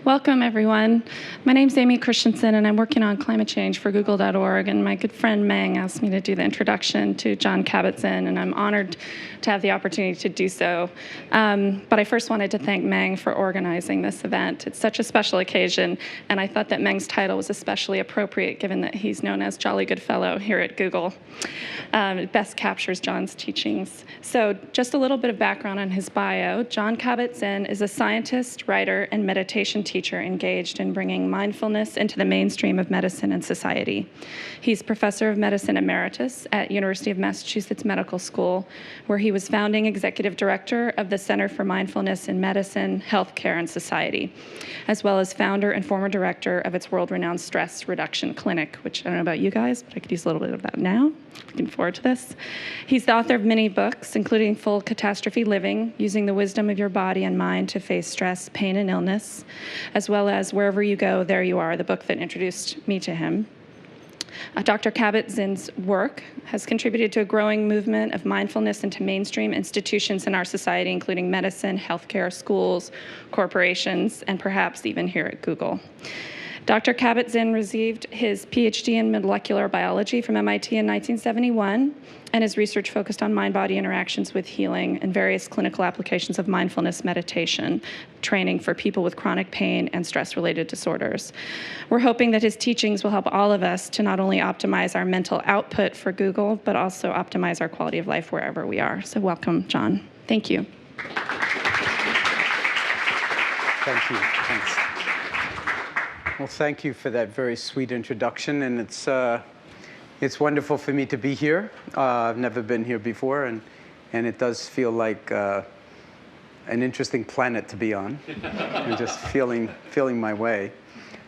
Welcome, everyone. My name's Amy Christensen, and I'm working on climate change for Google.org. And my good friend Meng asked me to do the introduction to Jon Kabat-Zinn, and I'm honored to have the opportunity to do so. But I first wanted to thank Meng for organizing this event. It's such a special occasion, and I thought that Meng's title was especially appropriate given that he's known as Jolly Good Fellow here at Google. It best captures Jon's teachings. So just a little bit of background on his bio. Jon Kabat-Zinn is a scientist, writer, and meditation teacher engaged in bringing mindfulness into the mainstream of medicine and society. He's professor of medicine emeritus at University of Massachusetts Medical School, where he was founding executive director of the Center for Mindfulness in Medicine, Healthcare, and Society, as well as founder and former director of its world-renowned stress reduction clinic, which I don't know about you guys, but I could use a little bit of that now. Looking forward to this. He's the author of many books, including Full Catastrophe Living, Using the Wisdom of Your Body and Mind to Face Stress, Pain, and Illness, as well as Wherever You Go, There You Are, the book that introduced me to him. Dr. Kabat-Zinn's work has contributed to a growing movement of mindfulness into mainstream institutions in our society, including medicine, healthcare, schools, corporations, and perhaps even here at Google. Dr. Kabat-Zinn received his PhD in molecular biology from MIT in 1971, and his research focused on mind-body interactions with healing and various clinical applications of mindfulness meditation, training for people with chronic pain and stress-related disorders. We're hoping that his teachings will help all of us to not only optimize our mental output for Google, but also optimize our quality of life wherever we are. So welcome, Jon. Thank you. Thank you. Thanks. Well, thank you for that very sweet introduction, and it's wonderful for me to be here. I've never been here before, and it does feel like an interesting planet to be on. I'm just feeling my way.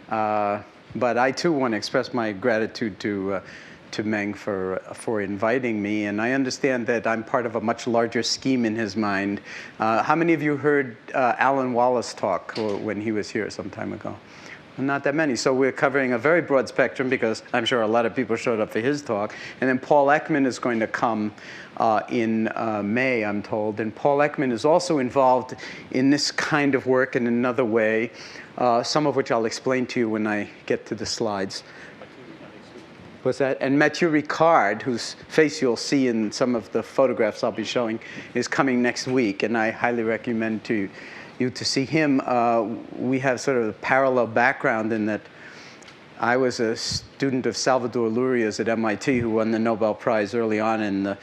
But I too want to express my gratitude to Meng for inviting me, and I understand that I'm part of a much larger scheme in his mind. How many of you heard Alan Wallace talk when he was here some time ago? Not that many. So we're covering a very broad spectrum because I'm sure a lot of people showed up for his talk. And then Paul Ekman is going to come in May, I'm told. And Paul Ekman is also involved in this kind of work in another way, some of which I'll explain to you when I get to the slides. What's that? And Mathieu Ricard, whose face you'll see in some of the photographs I'll be showing, is coming next week. And I highly recommend to you to see him. We have sort of a parallel background in that I was a student of Salvador Luria's at MIT, who won the Nobel Prize early on in the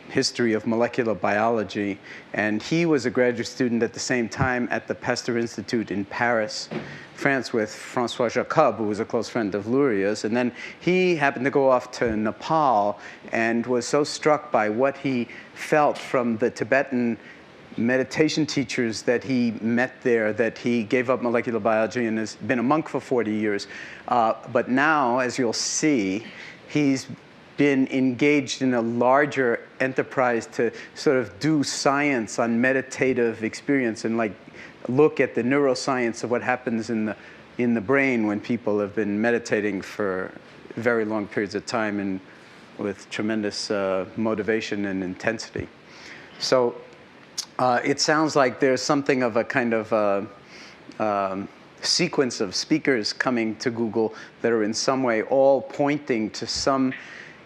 history of molecular biology. And he was a graduate student at the same time at the Pasteur Institute in Paris, France, with François Jacob, who was a close friend of Luria's. And then he happened to go off to Nepal and was so struck by what he felt from the Tibetan meditation teachers that he met there that he gave up molecular biology and has been a monk for 40 years. But now, as you'll see, he's been engaged in a larger enterprise to sort of do science on meditative experience and like look at the neuroscience of what happens in the brain when people have been meditating for very long periods of time and with tremendous motivation and intensity. So it sounds like there's something of a kind of sequence of speakers coming to Google that are in some way all pointing to some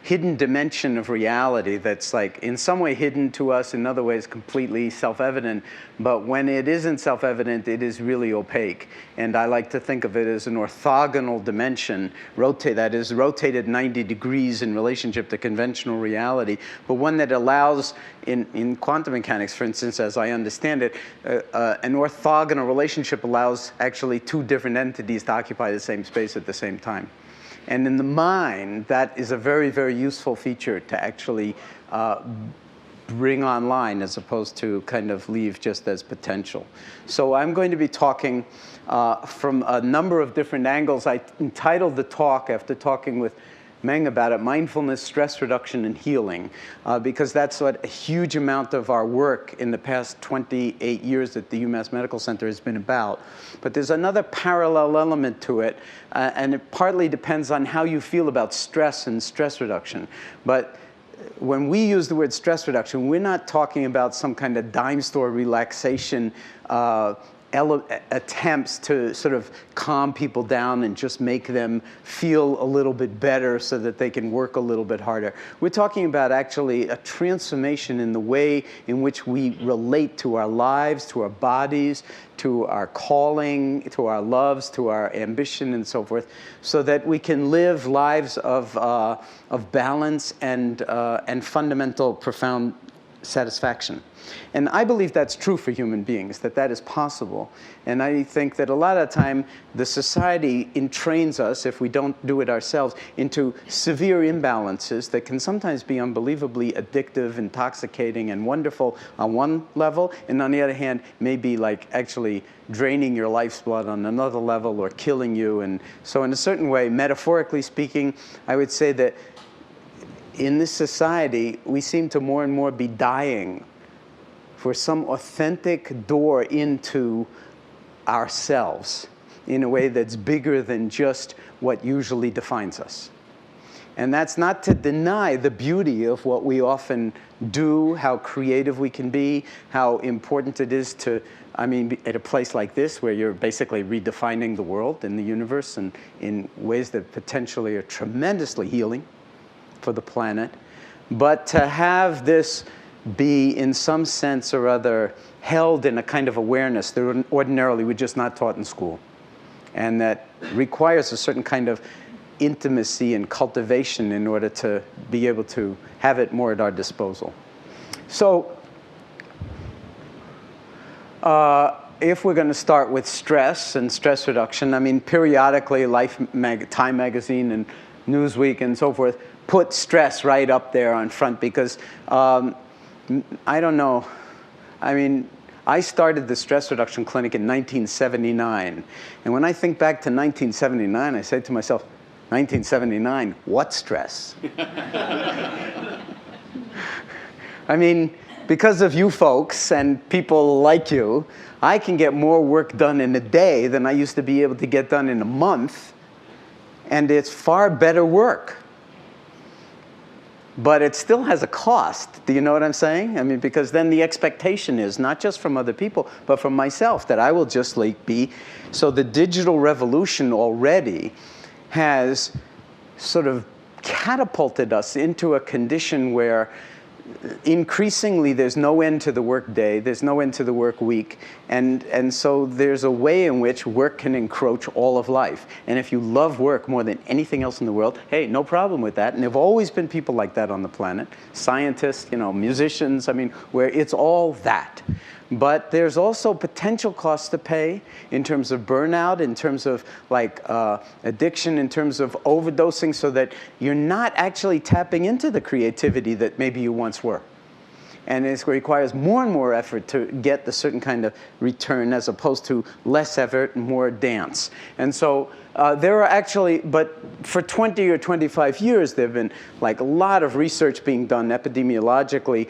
hidden dimension of reality that's like in some way hidden to us, in other ways completely self-evident. But when it isn't self-evident, it is really opaque. And I like to think of it as an orthogonal dimension, that is rotated 90 degrees in relationship to conventional reality, but one that allows, in quantum mechanics, for instance, as I understand it, an orthogonal relationship allows actually two different entities to occupy the same space at the same time. And in the mind, that is a very, very useful feature to actually bring online as opposed to kind of leave just as potential. So I'm going to be talking from a number of different angles. I entitled the talk, after talking with Meng about it, Mindfulness, Stress Reduction, and Healing, because that's what a huge amount of our work in the past 28 years at the UMass Medical Center has been about. But there's another parallel element to it, and it partly depends on how you feel about stress and stress reduction. But when we use the word stress reduction, we're not talking about some kind of dime store relaxation attempts to sort of calm people down and just make them feel a little bit better so that they can work a little bit harder. We're talking about actually a transformation in the way in which we relate to our lives, to our bodies, to our calling, to our loves, to our ambition, and so forth, so that we can live lives of balance and fundamental, profound satisfaction. And I believe that's true for human beings, that is possible. And I think that a lot of the time, the society entrains us, if we don't do it ourselves, into severe imbalances that can sometimes be unbelievably addictive, intoxicating, and wonderful on one level, and on the other hand, maybe like actually draining your life's blood on another level or killing you. And so in a certain way, metaphorically speaking, I would say that in this society, we seem to more and more be dying for some authentic door into ourselves in a way that's bigger than just what usually defines us. And that's not to deny the beauty of what we often do, how creative we can be, how important it is to, I mean, at a place like this where you're basically redefining the world and the universe and in ways that potentially are tremendously healing for the planet. But to have this be, in some sense or other, held in a kind of awareness that ordinarily we're just not taught in school, and that requires a certain kind of intimacy and cultivation in order to be able to have it more at our disposal. So if we're going to start with stress and stress reduction, I mean, periodically Time magazine and Newsweek and so forth put stress right up there on front because I don't know. I mean, I started the stress reduction clinic in 1979. And when I think back to 1979, I say to myself, 1979, what stress? I mean, because of you folks and people like you, I can get more work done in a day than I used to be able to get done in a month. And it's far better work. But it still has a cost. Do you know what I'm saying? I mean, because then the expectation is not just from other people, but from myself, that I will just like be. So the digital revolution already has sort of catapulted us into a condition where increasingly there's no end to the work day, there's no end to the work week, and so there's a way in which work can encroach all of life. And if you love work more than anything else in the world, hey, no problem with that. And there have always been people like that on the planet, scientists, you know, musicians, I mean, where it's all that. But there's also potential costs to pay in terms of burnout, in terms of like addiction, in terms of overdosing, so that you're not actually tapping into the creativity that maybe you once were. And it requires more and more effort to get the certain kind of return as opposed to less effort and more dance. And so there are actually, but for 20 or 25 years, there have been like a lot of research being done epidemiologically.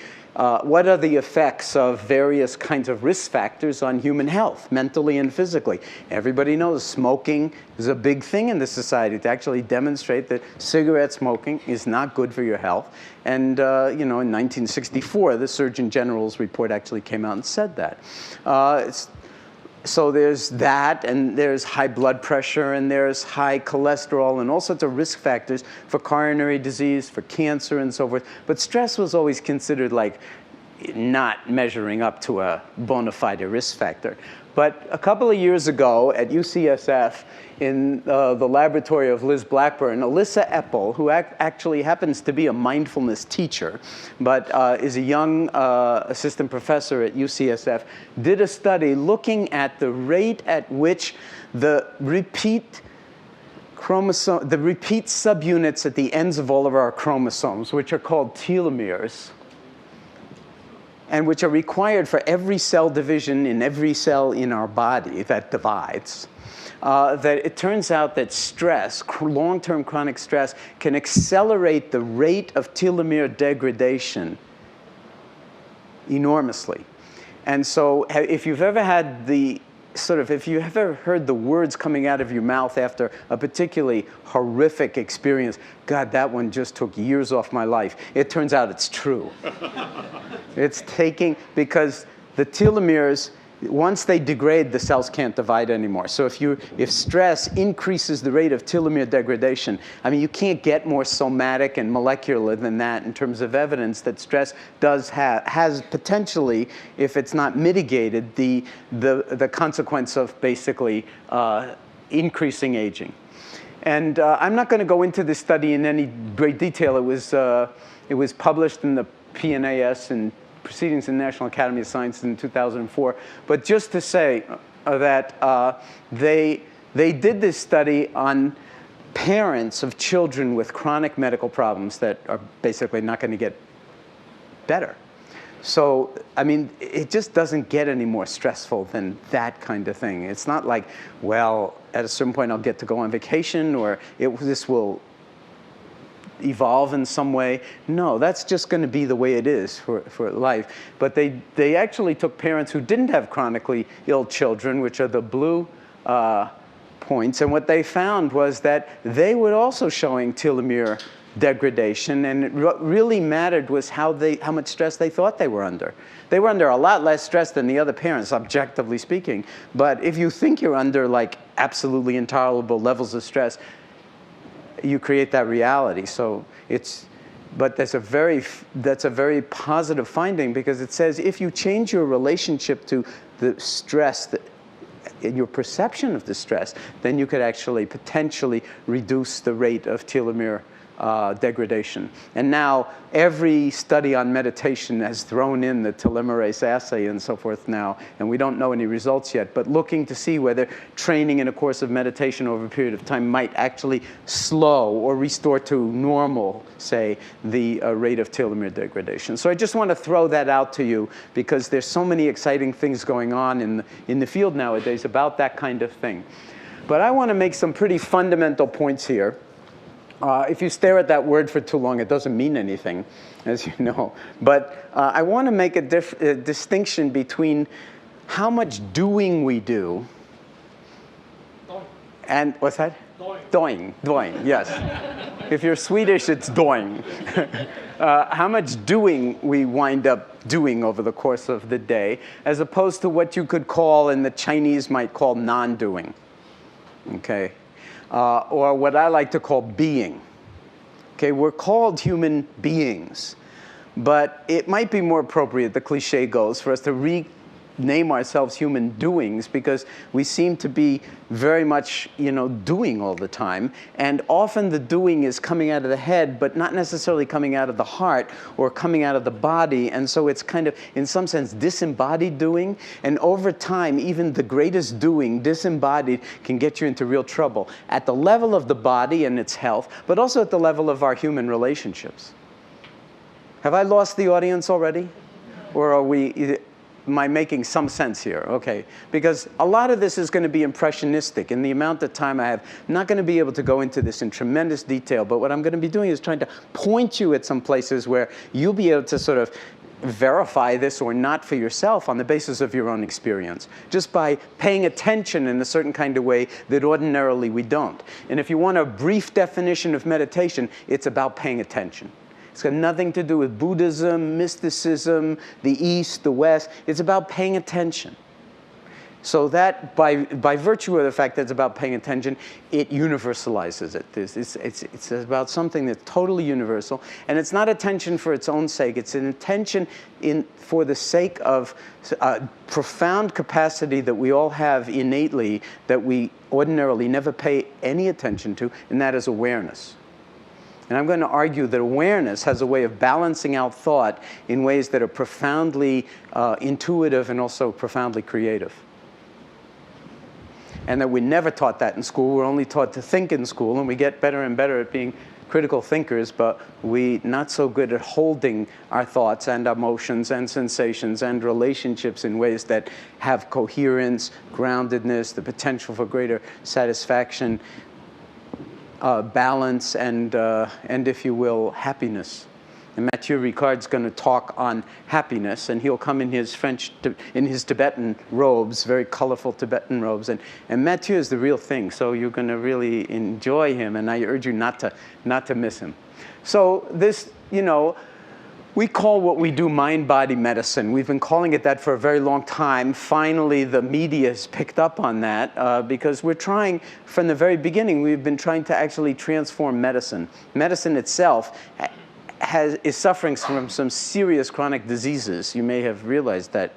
What are the effects of various kinds of risk factors on human health, mentally and physically? Everybody knows smoking is a big thing in this society to actually demonstrate that cigarette smoking is not good for your health. And you know, in 1964, the Surgeon General's report actually came out and said that. So there's that, and there's high blood pressure, and there's high cholesterol, and all sorts of risk factors for coronary disease, for cancer, and so forth. But stress was always considered like not measuring up to a bona fide risk factor. But a couple of years ago at UCSF, in the laboratory of Liz Blackburn, Alyssa Epple, who actually happens to be a mindfulness teacher, but is a young assistant professor at UCSF, did a study looking at the rate at which the repeat subunits at the ends of all of our chromosomes, which are called telomeres, and which are required for every cell division in every cell in our body that divides, that it turns out that stress, long-term chronic stress, can accelerate the rate of telomere degradation enormously. And so if you've ever had if you've ever heard the words coming out of your mouth after a particularly horrific experience, God, that one just took years off my life, it turns out it's true. It's taking, because the telomeres once they degrade, the cells can't divide anymore. So if stress increases the rate of telomere degradation, I mean, you can't get more somatic and molecular than that in terms of evidence that stress has potentially, if it's not mitigated, the consequence of basically increasing aging. And I'm not going to go into this study in any great detail. It was published in the PNAS and Proceedings in the National Academy of Sciences in 2004. But just to say that they did this study on parents of children with chronic medical problems that are basically not going to get better. So, I mean, it just doesn't get any more stressful than that kind of thing. It's not like, well, at a certain point I'll get to go on vacation, or this will evolve in some way. No, that's just going to be the way it is for life. But they actually took parents who didn't have chronically ill children, which are the blue points, and what they found was that they were also showing telomere degradation, and what really mattered was how much stress they thought they were under. They were under a lot less stress than the other parents, objectively speaking. But if you think you're under like absolutely intolerable levels of stress, you create that reality. So but that's a very positive finding, because it says if you change your relationship to the stress, your perception of the stress, then you could actually potentially reduce the rate of telomere degradation. And now every study on meditation has thrown in the telomerase assay and so forth now, and we don't know any results yet, but looking to see whether training in a course of meditation over a period of time might actually slow or restore to normal, say, the rate of telomere degradation. So I just want to throw that out to you, because there's so many exciting things going on in the field nowadays about that kind of thing. But I want to make some pretty fundamental points here. If you stare at that word for too long, it doesn't mean anything, as you know. But I want to make a distinction between how much doing we do and, what's that? Doing, yes. If you're Swedish, it's doing. How much doing we wind up doing over the course of the day, as opposed to what you could call, and the Chinese might call, non-doing, okay? Or what I like to call being. Okay, we're called human beings, but it might be more appropriate, the cliche goes, for us to rename ourselves human doings, because we seem to be very much, doing all the time, and often the doing is coming out of the head, but not necessarily coming out of the heart or coming out of the body, and so it's kind of, in some sense, disembodied doing, and over time, even the greatest doing, disembodied, can get you into real trouble at the level of the body and its health, but also at the level of our human relationships. Have I lost the audience already? Or am I making some sense here? Okay, because a lot of this is going to be impressionistic. In the amount of time I have, I'm not going to be able to go into this in tremendous detail, but what I'm going to be doing is trying to point you at some places where you'll be able to sort of verify this or not for yourself on the basis of your own experience, just by paying attention in a certain kind of way that ordinarily we don't. And if you want a brief definition of meditation, it's about paying attention. It's got nothing to do with Buddhism, mysticism, the East, the West. It's about paying attention. So that, by virtue of the fact that it's about paying attention, it universalizes it. It's about something that's totally universal. And it's not attention for its own sake. It's an attention for the sake of a profound capacity that we all have innately that we ordinarily never pay any attention to, and that is awareness. And I'm going to argue that awareness has a way of balancing out thought in ways that are profoundly intuitive and also profoundly creative. And that we're never taught that in school. We're only taught to think in school, and we get better and better at being critical thinkers, but we're not so good at holding our thoughts and emotions and sensations and relationships in ways that have coherence, groundedness, the potential for greater satisfaction, balance, and if you will, happiness. And Mathieu Ricard's going to talk on happiness, and he'll come in his Tibetan robes, very colorful Tibetan robes, and Mathieu is the real thing. So you're going to really enjoy him, and I urge you not to miss him. So this, We call what we do mind-body medicine. We've been calling it that for a very long time. Finally, the media has picked up on that because we're trying, from the very beginning, we've been trying to actually transform medicine. Medicine itself is suffering from some serious chronic diseases. You may have realized that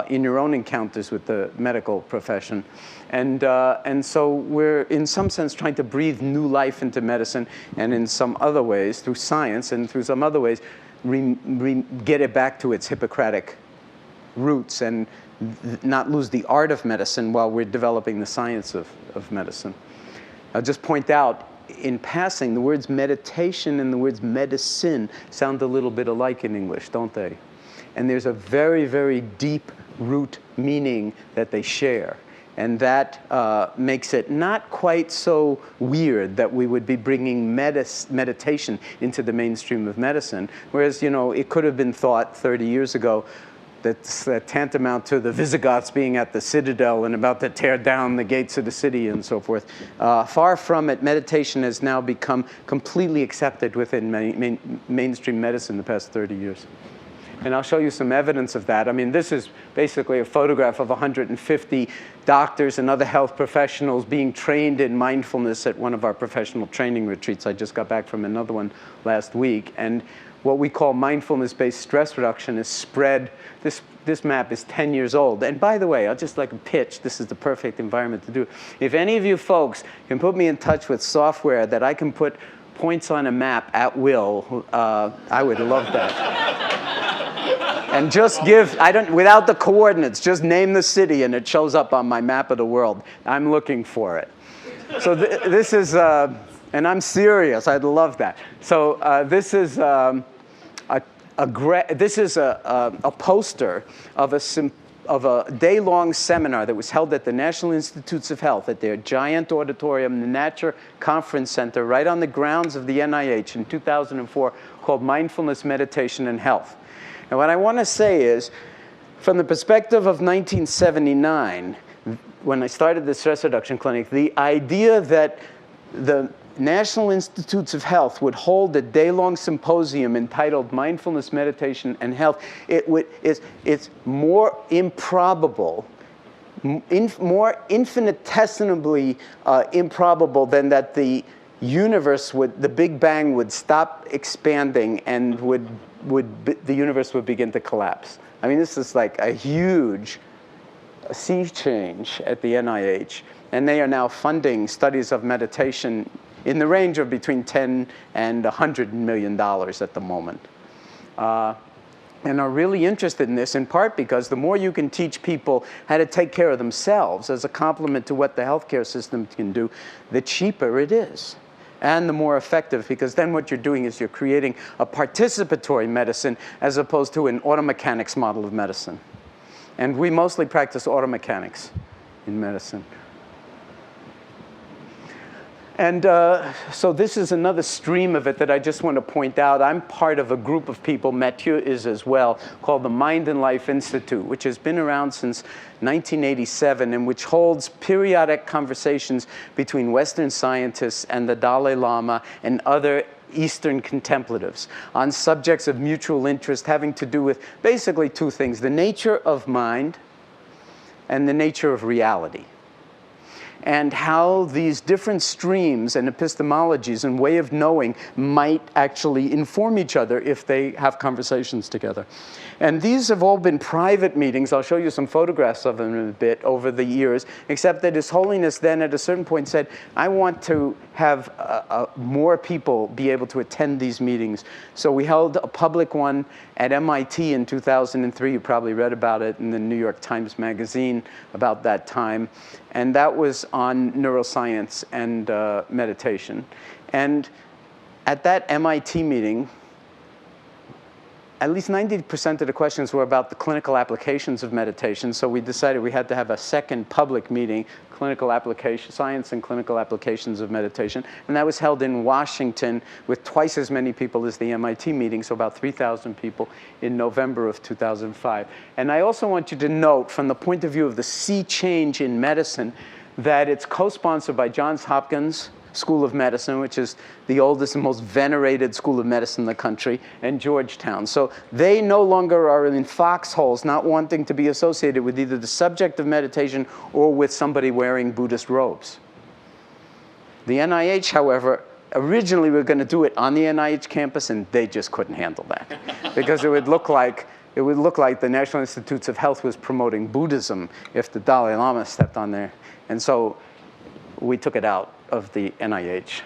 in your own encounters with the medical profession. And so we're, in some sense, trying to breathe new life into medicine, and in some other ways, through science, and through some other ways, get it back to its Hippocratic roots and not lose the art of medicine while we're developing the science of medicine. I'll just point out, in passing, the words meditation and the words medicine sound a little bit alike in English, don't they? And there's a very, very deep root meaning that they share. And that makes it not quite so weird that we would be bringing meditation into the mainstream of medicine. Whereas, you know, it could have been thought 30 years ago that's tantamount to the Visigoths being at the citadel and about to tear down the gates of the city and so forth. Far from it, meditation has now become completely accepted within mainstream medicine the past 30 years. And I'll show you some evidence of that. I mean, this is basically a photograph of 150 doctors and other health professionals being trained in mindfulness at one of our professional training retreats. I just got back from another one last week. And what we call mindfulness-based stress reduction is spread. This map is 10 years old. And by the way, I'll just like a pitch. This is the perfect environment to do. If any of you folks can put me in touch with software that I can put points on a map at will, I would love that. And just give, without the coordinates, just name the city and it shows up on my map of the world. I'm looking for it. So this is, and I'm serious, I'd love that. So this is a poster of a day-long seminar that was held at the National Institutes of Health at their giant auditorium, the Natcher Conference Center, right on the grounds of the NIH in 2004, called Mindfulness, Meditation, and Health. And what I want to say is, from the perspective of 1979, when I started the stress reduction clinic, the idea that the National Institutes of Health would hold a day-long symposium entitled Mindfulness, Meditation, and Health, it's more improbable, more infinitesimally improbable than that the universe the Big Bang would stop expanding and the universe would begin to collapse. I mean, this is like a huge sea change at the NIH, and they are now funding studies of meditation in the range of between $10 and $100 million at the moment. And are really interested in this, in part because the more you can teach people how to take care of themselves as a complement to what the healthcare system can do, the cheaper it is. And the more effective, because then what you're doing is you're creating a participatory medicine as opposed to an automechanics model of medicine. And we mostly practice automechanics in medicine. And so this is another stream of it that I just want to point out. I'm part of a group of people, Mathieu is as well, called the Mind and Life Institute, which has been around since 1987 and which holds periodic conversations between Western scientists and the Dalai Lama and other Eastern contemplatives on subjects of mutual interest having to do with basically two things: the nature of mind and the nature of reality, and how these different streams and epistemologies and way of knowing might actually inform each other if they have conversations together. And these have all been private meetings. I'll show you some photographs of them in a bit over the years, except that His Holiness then at a certain point said, I want to have more people be able to attend these meetings. So we held a public one at MIT in 2003. You probably read about it in the New York Times Magazine about that time. And that was on neuroscience and meditation. And at that MIT meeting, at least 90% of the questions were about the clinical applications of meditation. So we decided we had to have a second public meeting, clinical application, science and clinical applications of meditation. And that was held in Washington with twice as many people as the MIT meeting, so about 3,000 people in November of 2005. And I also want you to note, from the point of view of the sea change in medicine, that it's co-sponsored by Johns Hopkins, School of Medicine, which is the oldest and most venerated school of medicine in the country, and Georgetown. So they no longer are in foxholes, not wanting to be associated with either the subject of meditation or with somebody wearing Buddhist robes. The NIH, however, originally we were going to do it on the NIH campus, and they just couldn't handle that because it would look like the National Institutes of Health was promoting Buddhism if the Dalai Lama stepped on there. And so we took it out of the NIH.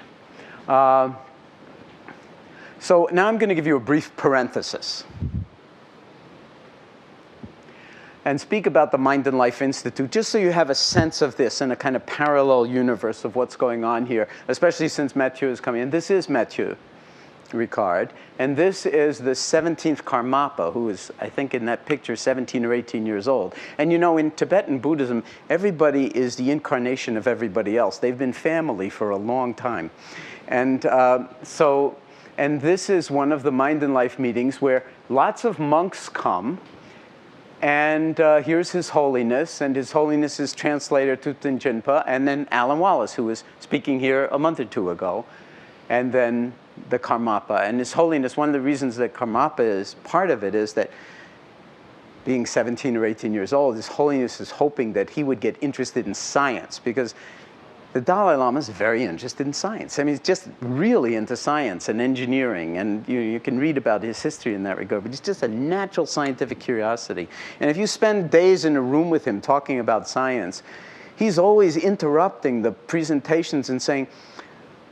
So now I'm going to give you a brief parenthesis and speak about the Mind and Life Institute, just so you have a sense of this in a kind of parallel universe of what's going on here, especially since Mathieu is coming in. This is Mathieu Ricard, and this is the 17th Karmapa, who is, I think in that picture, 17 or 18 years old. And you know, in Tibetan Buddhism, everybody is the incarnation of everybody else. They've been family for a long time. And and this is one of the Mind and Life meetings where lots of monks come. And here's His Holiness, and His Holiness's translator, Thupten Jinpa, and then Alan Wallace, who was speaking here a month or two ago, and then the Karmapa. And His Holiness, one of the reasons that Karmapa is part of it is that being 17 or 18 years old, His Holiness is hoping that he would get interested in science, because the Dalai Lama is very interested in science. I mean, he's just really into science and engineering, and you can read about his history in that regard, but he's just a natural scientific curiosity. And if you spend days in a room with him talking about science, he's always interrupting the presentations and saying,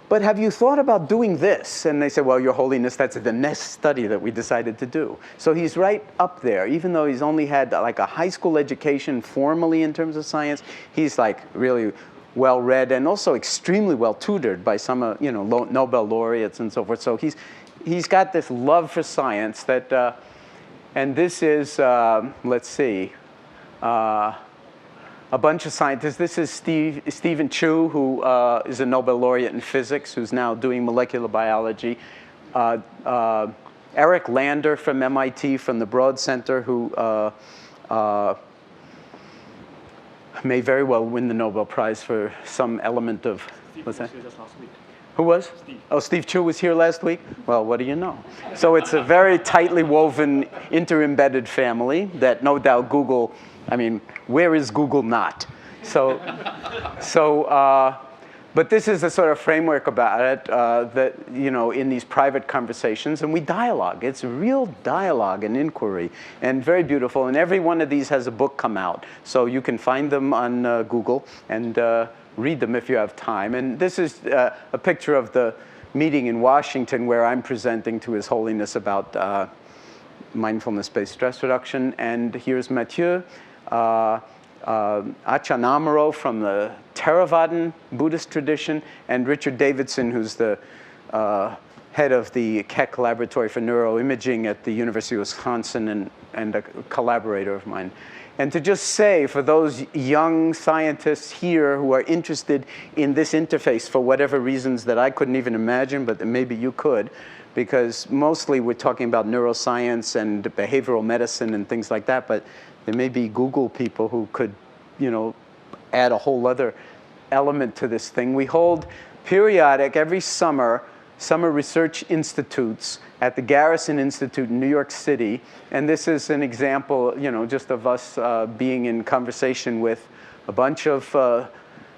but have you thought about doing this? And they say, well, Your Holiness, that's the next study that we decided to do. So he's right up there. Even though he's only had like a high school education formally in terms of science, he's like really well-read and also extremely well-tutored by some Nobel laureates and so forth. So he's got this love for science that, and this is, let's see, a bunch of scientists. This is Stephen Chu, who is a Nobel laureate in physics, who's now doing molecular biology. Eric Lander from MIT, from the Broad Center, who may very well win the Nobel Prize for some element of, what's that? Who was? Steve. Oh, Steve Chu was here last week? Well, what do you know? So it's a very tightly woven, inter-embedded family that no doubt Google, I mean, where is Google not? But this is the sort of framework about it that, in these private conversations, and we dialogue. It's real dialogue and inquiry, and very beautiful. And every one of these has a book come out. So you can find them on Google and read them if you have time. And this is a picture of the meeting in Washington where I'm presenting to His Holiness about mindfulness-based stress reduction. And here's Mathieu. Achan Amaro from the Theravadan Buddhist tradition, and Richard Davidson, who's the head of the Keck Laboratory for Neuroimaging at the University of Wisconsin and a collaborator of mine. And to just say, for those young scientists here who are interested in this interface for whatever reasons that I couldn't even imagine, but that maybe you could, because mostly we're talking about neuroscience and behavioral medicine and things like that, but there may be Google people who could, add a whole other element to this thing. We hold periodic, every summer research institutes at the Garrison Institute in New York City. And this is an example, just of us being in conversation with a bunch of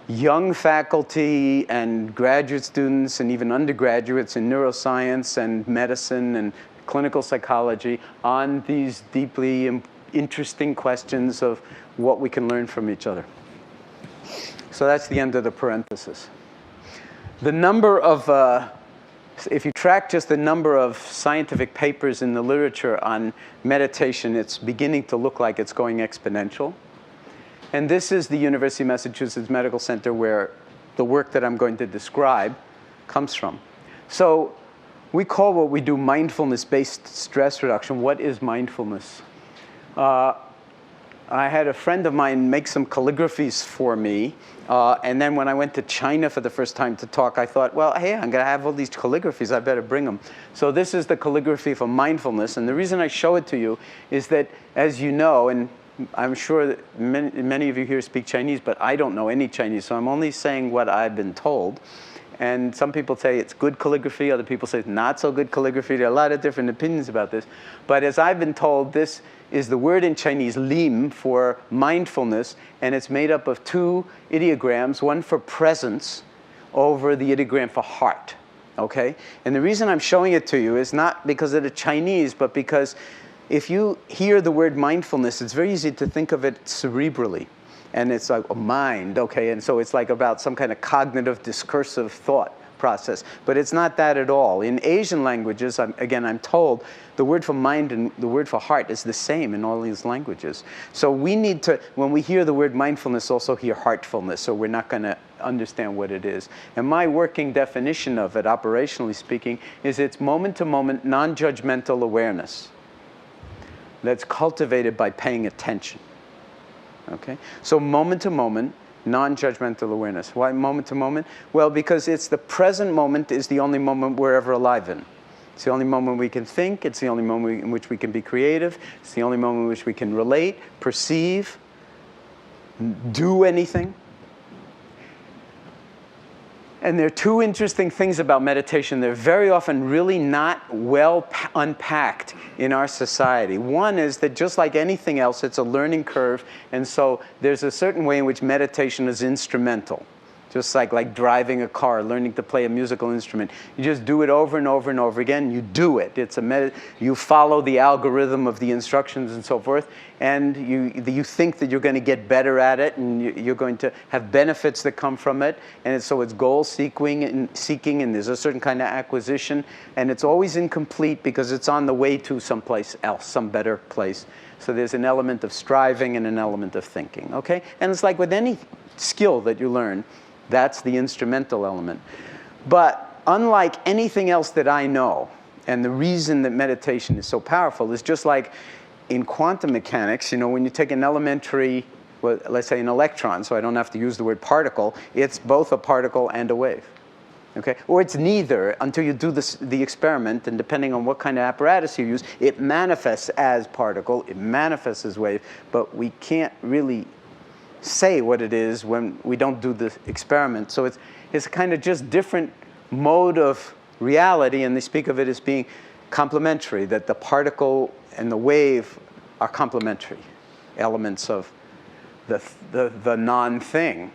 young faculty and graduate students and even undergraduates in neuroscience and medicine and clinical psychology on these deeply interesting questions of what we can learn from each other. So that's the end of the parenthesis. The number of, if you track just the number of scientific papers in the literature on meditation, it's beginning to look like it's going exponential. And this is the University of Massachusetts Medical Center where the work that I'm going to describe comes from. So we call what we do mindfulness-based stress reduction. What is mindfulness? I had a friend of mine make some calligraphies for me, and then when I went to China for the first time to talk, I thought, well, hey, I'm going to have all these calligraphies, I better bring them. So this is the calligraphy for mindfulness, and the reason I show it to you is that, as you know, and I'm sure that many of you here speak Chinese, but I don't know any Chinese, so I'm only saying what I've been told, And some people say it's good calligraphy, other people say it's not so good calligraphy. There are a lot of different opinions about this. But as I've been told, this is the word in Chinese, lim, for mindfulness, and it's made up of two ideograms, one for presence over the ideogram for heart, okay? And the reason I'm showing it to you is not because of the Chinese, but because if you hear the word mindfulness, it's very easy to think of it cerebrally. And it's like a mind, okay? And so it's like about some kind of cognitive, discursive thought process. But it's not that at all. In Asian languages, I'm told, the word for mind and the word for heart is the same in all these languages. So we need to, when we hear the word mindfulness, also hear heartfulness, so we're not going to understand what it is. And my working definition of it, operationally speaking, is it's moment-to-moment, non-judgmental awareness that's cultivated by paying attention. Okay? So moment-to-moment, non-judgmental awareness. Why moment-to-moment? Well, because it's the present moment is the only moment we're ever alive in. It's the only moment we can think. It's the only moment in which we can be creative. It's the only moment in which we can relate, perceive, do anything. And there are two interesting things about meditation. They're very often really not well unpacked in our society. One is that just like anything else, it's a learning curve. And so there's a certain way in which meditation is instrumental. Just like driving a car, learning to play a musical instrument. You just do it over and over and over again. You do it. You follow the algorithm of the instructions and so forth. And you think that you're going to get better at it, and you're going to have benefits that come from it. And so it's goal seeking, and there's a certain kind of acquisition. And it's always incomplete because it's on the way to someplace else, some better place. So there's an element of striving and an element of thinking. Okay? And it's like with any skill that you learn, that's the instrumental element. But unlike anything else that I know, and the reason that meditation is so powerful is just like in quantum mechanics, when you take an elementary, well, let's say an electron, so I don't have to use the word particle, it's both a particle and a wave. Okay? Or it's neither until you do the experiment, and depending on what kind of apparatus you use, it manifests as particle, it manifests as wave, but we can't really say what it is when we don't do the experiment. So it's kind of just different mode of reality, and they speak of it as being complementary, that the particle and the wave are complementary elements of the non-thing.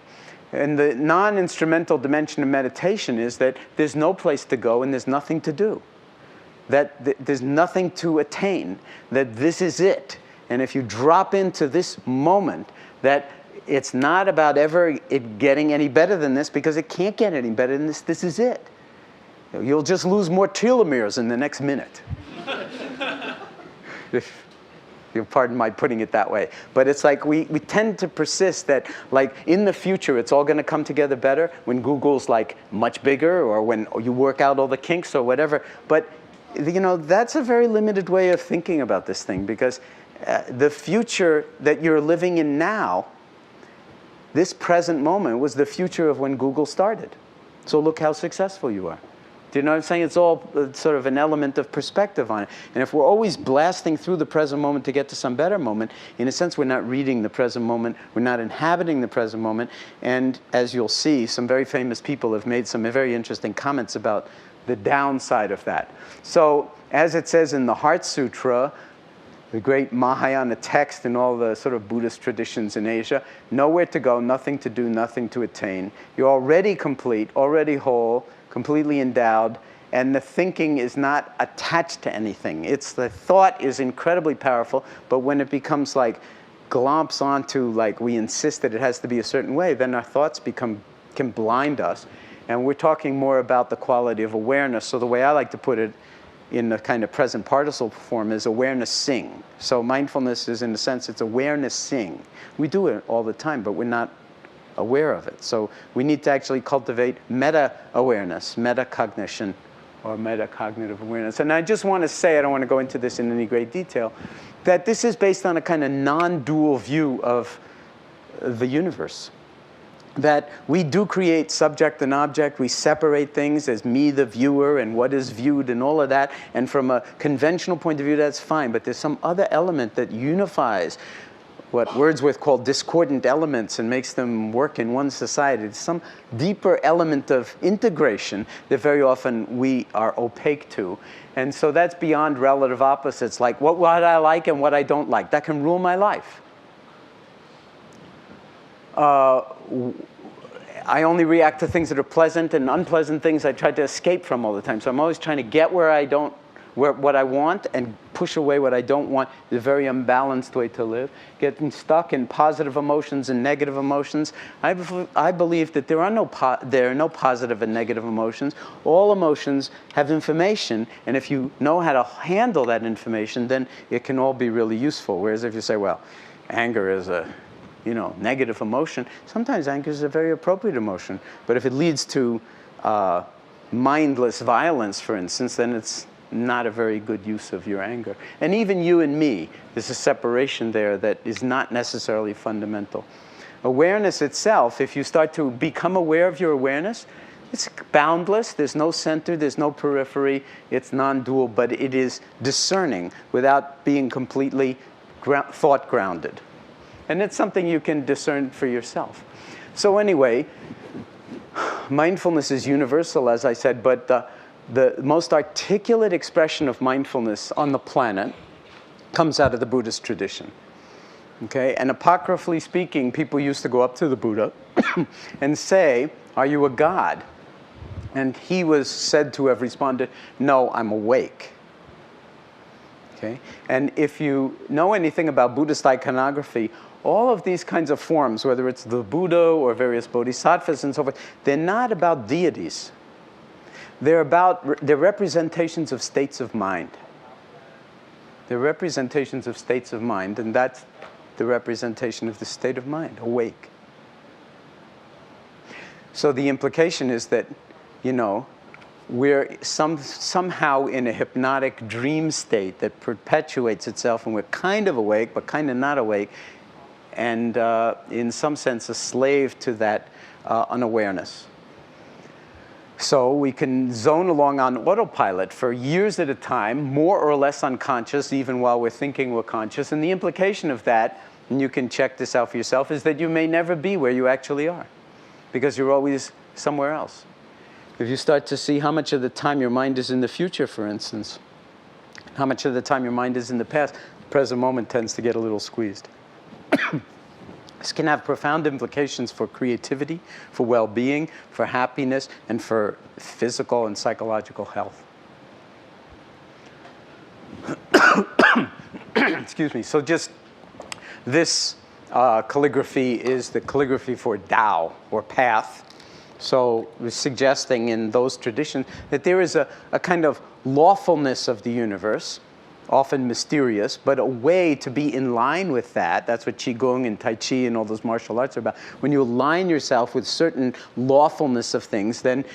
And the non-instrumental dimension of meditation is that there's no place to go and there's nothing to do. That there's nothing to attain, that this is it. And if you drop into this moment, that it's not about ever it getting any better than this, because it can't get any better than this. This is it. You'll just lose more telomeres in the next minute. If you'll pardon my putting it that way. But it's like we tend to persist that like in the future it's all going to come together better when Google's like much bigger, or when you work out all the kinks or whatever. But that's a very limited way of thinking about this thing, because the future that you're living in now, this present moment, was the future of when Google started. So look how successful you are. Do you know what I'm saying? It's all sort of an element of perspective on it. And if we're always blasting through the present moment to get to some better moment, in a sense, we're not reading the present moment. We're not inhabiting the present moment. And as you'll see, some very famous people have made some very interesting comments about the downside of that. So as it says in the Heart Sutra, the great Mahayana text in all the sort of Buddhist traditions in Asia, nowhere to go, nothing to do, nothing to attain. You're already complete, already whole, completely endowed, and the thinking is not attached to anything. The thought is incredibly powerful, but when it becomes like glomps onto, like we insist that it has to be a certain way, then our thoughts can blind us. And we're talking more about the quality of awareness. So the way I like to put it, in the kind of present participle form, is awareness sing. So mindfulness is, in a sense, it's awareness sing. We do it all the time, but we're not aware of it. So we need to actually cultivate meta-awareness, meta-cognition, or meta-cognitive awareness. And I just want to say, I don't want to go into this in any great detail, that this is based on a kind of non-dual view of the universe. That we do create subject and object. We separate things as me, the viewer, and what is viewed, and all of that. And from a conventional point of view, that's fine. But there's some other element that unifies what Wordsworth called discordant elements and makes them work in one society. It's some deeper element of integration that very often we are opaque to. And so that's beyond relative opposites, like what I like and what I don't like. That can rule my life. I only react to things that are pleasant, and unpleasant things I try to escape from all the time. So I'm always trying to get what I want and push away what I don't want. It's a very unbalanced way to live. Getting stuck in positive emotions and negative emotions. I believe that there are no positive and negative emotions. All emotions have information, and if you know how to handle that information, then it can all be really useful. Whereas if you say, well, anger is a negative emotion, sometimes anger is a very appropriate emotion. But if it leads to mindless violence, for instance, then it's not a very good use of your anger. And even you and me, there's a separation there that is not necessarily fundamental. Awareness itself, if you start to become aware of your awareness, it's boundless. There's no center, there's no periphery. It's non-dual, but it is discerning without being completely thought grounded. And it's something you can discern for yourself. So anyway, mindfulness is universal, as I said, but the most articulate expression of mindfulness on the planet comes out of the Buddhist tradition. Okay? And apocryphally speaking, people used to go up to the Buddha and say, "Are you a god?" And he was said to have responded, "No, I'm awake." Okay? And if you know anything about Buddhist iconography, all of these kinds of forms, whether it's the Buddha or various bodhisattvas and so forth, they're not about deities. They're representations of states of mind. They're representations of states of mind, and that's the representation of the state of mind, awake. So the implication is that, we're somehow in a hypnotic dream state that perpetuates itself, and we're kind of awake, but kind of not awake, and in some sense a slave to that unawareness. So we can zone along on autopilot for years at a time, more or less unconscious, even while we're thinking we're conscious. And the implication of that, and you can check this out for yourself, is that you may never be where you actually are, because you're always somewhere else. If you start to see how much of the time your mind is in the future, for instance, how much of the time your mind is in the past, the present moment tends to get a little squeezed. This can have profound implications for creativity, for well-being, for happiness, and for physical and psychological health. Excuse me. So just this calligraphy is the calligraphy for Tao, or path. So we're suggesting in those traditions that there is a kind of lawfulness of the universe, often mysterious, but a way to be in line with that. That's what Qigong and Tai Chi and all those martial arts are about. When you align yourself with certain lawfulness of things, then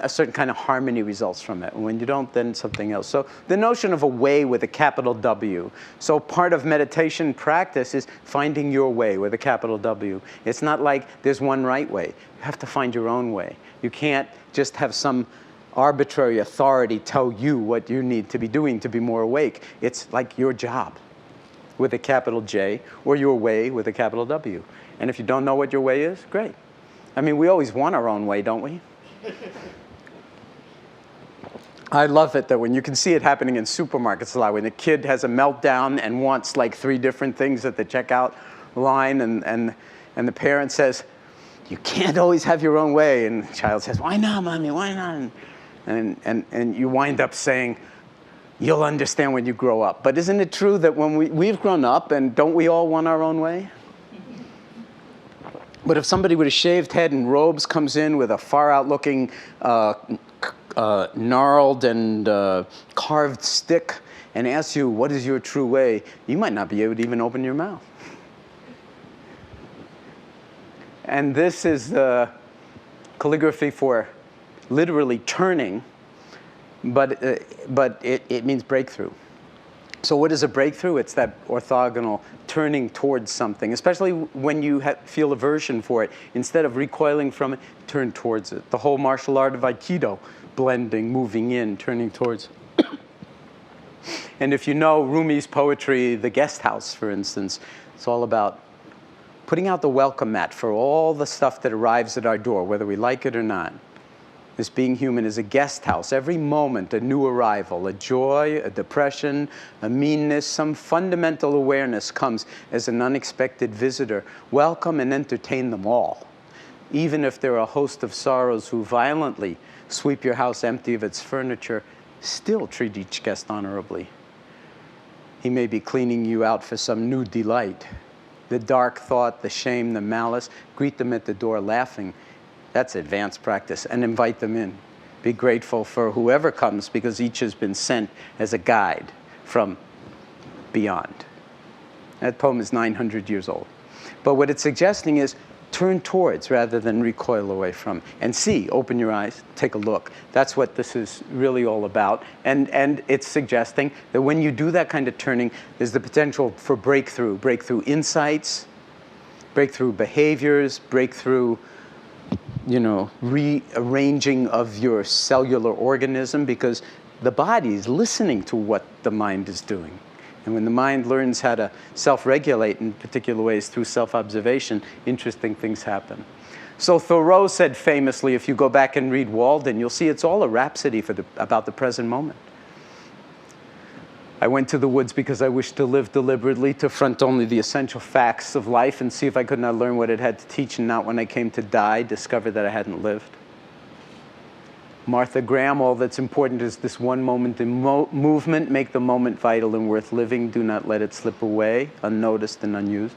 a certain kind of harmony results from it. And when you don't, then something else. So the notion of a way with a capital W. So part of meditation practice is finding your way with a capital W. It's not like there's one right way. You have to find your own way. You can't just have some arbitrary authority tell you what you need to be doing to be more awake. It's like your job with a capital J, or your way with a capital W. And if you don't know what your way is, great. I mean, we always want our own way, don't we? I love it that when you can see it happening in supermarkets a lot, when the kid has a meltdown and wants like 3 different things at the checkout line, and the parent says, "You can't always have your own way," and the child says, "Why not, Mommy, why not?" And you wind up saying, "You'll understand when you grow up." But isn't it true that when we've grown up, and don't we all want our own way? But if somebody with a shaved head and robes comes in with a far-out-looking, gnarled and carved stick and asks you, "What is your true way?" you might not be able to even open your mouth. And this is the calligraphy for literally turning, but it means breakthrough. So what is a breakthrough? It's that orthogonal turning towards something, especially when you feel aversion for it. Instead of recoiling from it, turn towards it. The whole martial art of Aikido, blending, moving in, turning towards. And if you know Rumi's poetry, The Guest House, for instance, it's all about putting out the welcome mat for all the stuff that arrives at our door, whether we like it or not. This being human is a guest house. Every moment, a new arrival, a joy, a depression, a meanness, some fundamental awareness comes as an unexpected visitor. Welcome and entertain them all. Even if there are a host of sorrows who violently sweep your house empty of its furniture, still treat each guest honorably. He may be cleaning you out for some new delight. The dark thought, the shame, the malice, greet them at the door laughing. That's advanced practice, and invite them in. Be grateful for whoever comes, because each has been sent as a guide from beyond. That poem is 900 years old. But what it's suggesting is turn towards rather than recoil away from. And see, open your eyes, take a look. That's what this is really all about. And it's suggesting that when you do that kind of turning, there's the potential for breakthrough insights, breakthrough behaviors, breakthrough rearranging of your cellular organism, because the body is listening to what the mind is doing. And when the mind learns how to self-regulate in particular ways through self-observation, interesting things happen. So Thoreau said famously, if you go back and read Walden, you'll see it's all a rhapsody about the present moment. I went to the woods because I wished to live deliberately, to front only the essential facts of life and see if I could not learn what it had to teach, and not when I came to die, discover that I hadn't lived. Martha Graham, all that's important is this one moment in movement. Make the moment vital and worth living. Do not let it slip away, unnoticed and unused.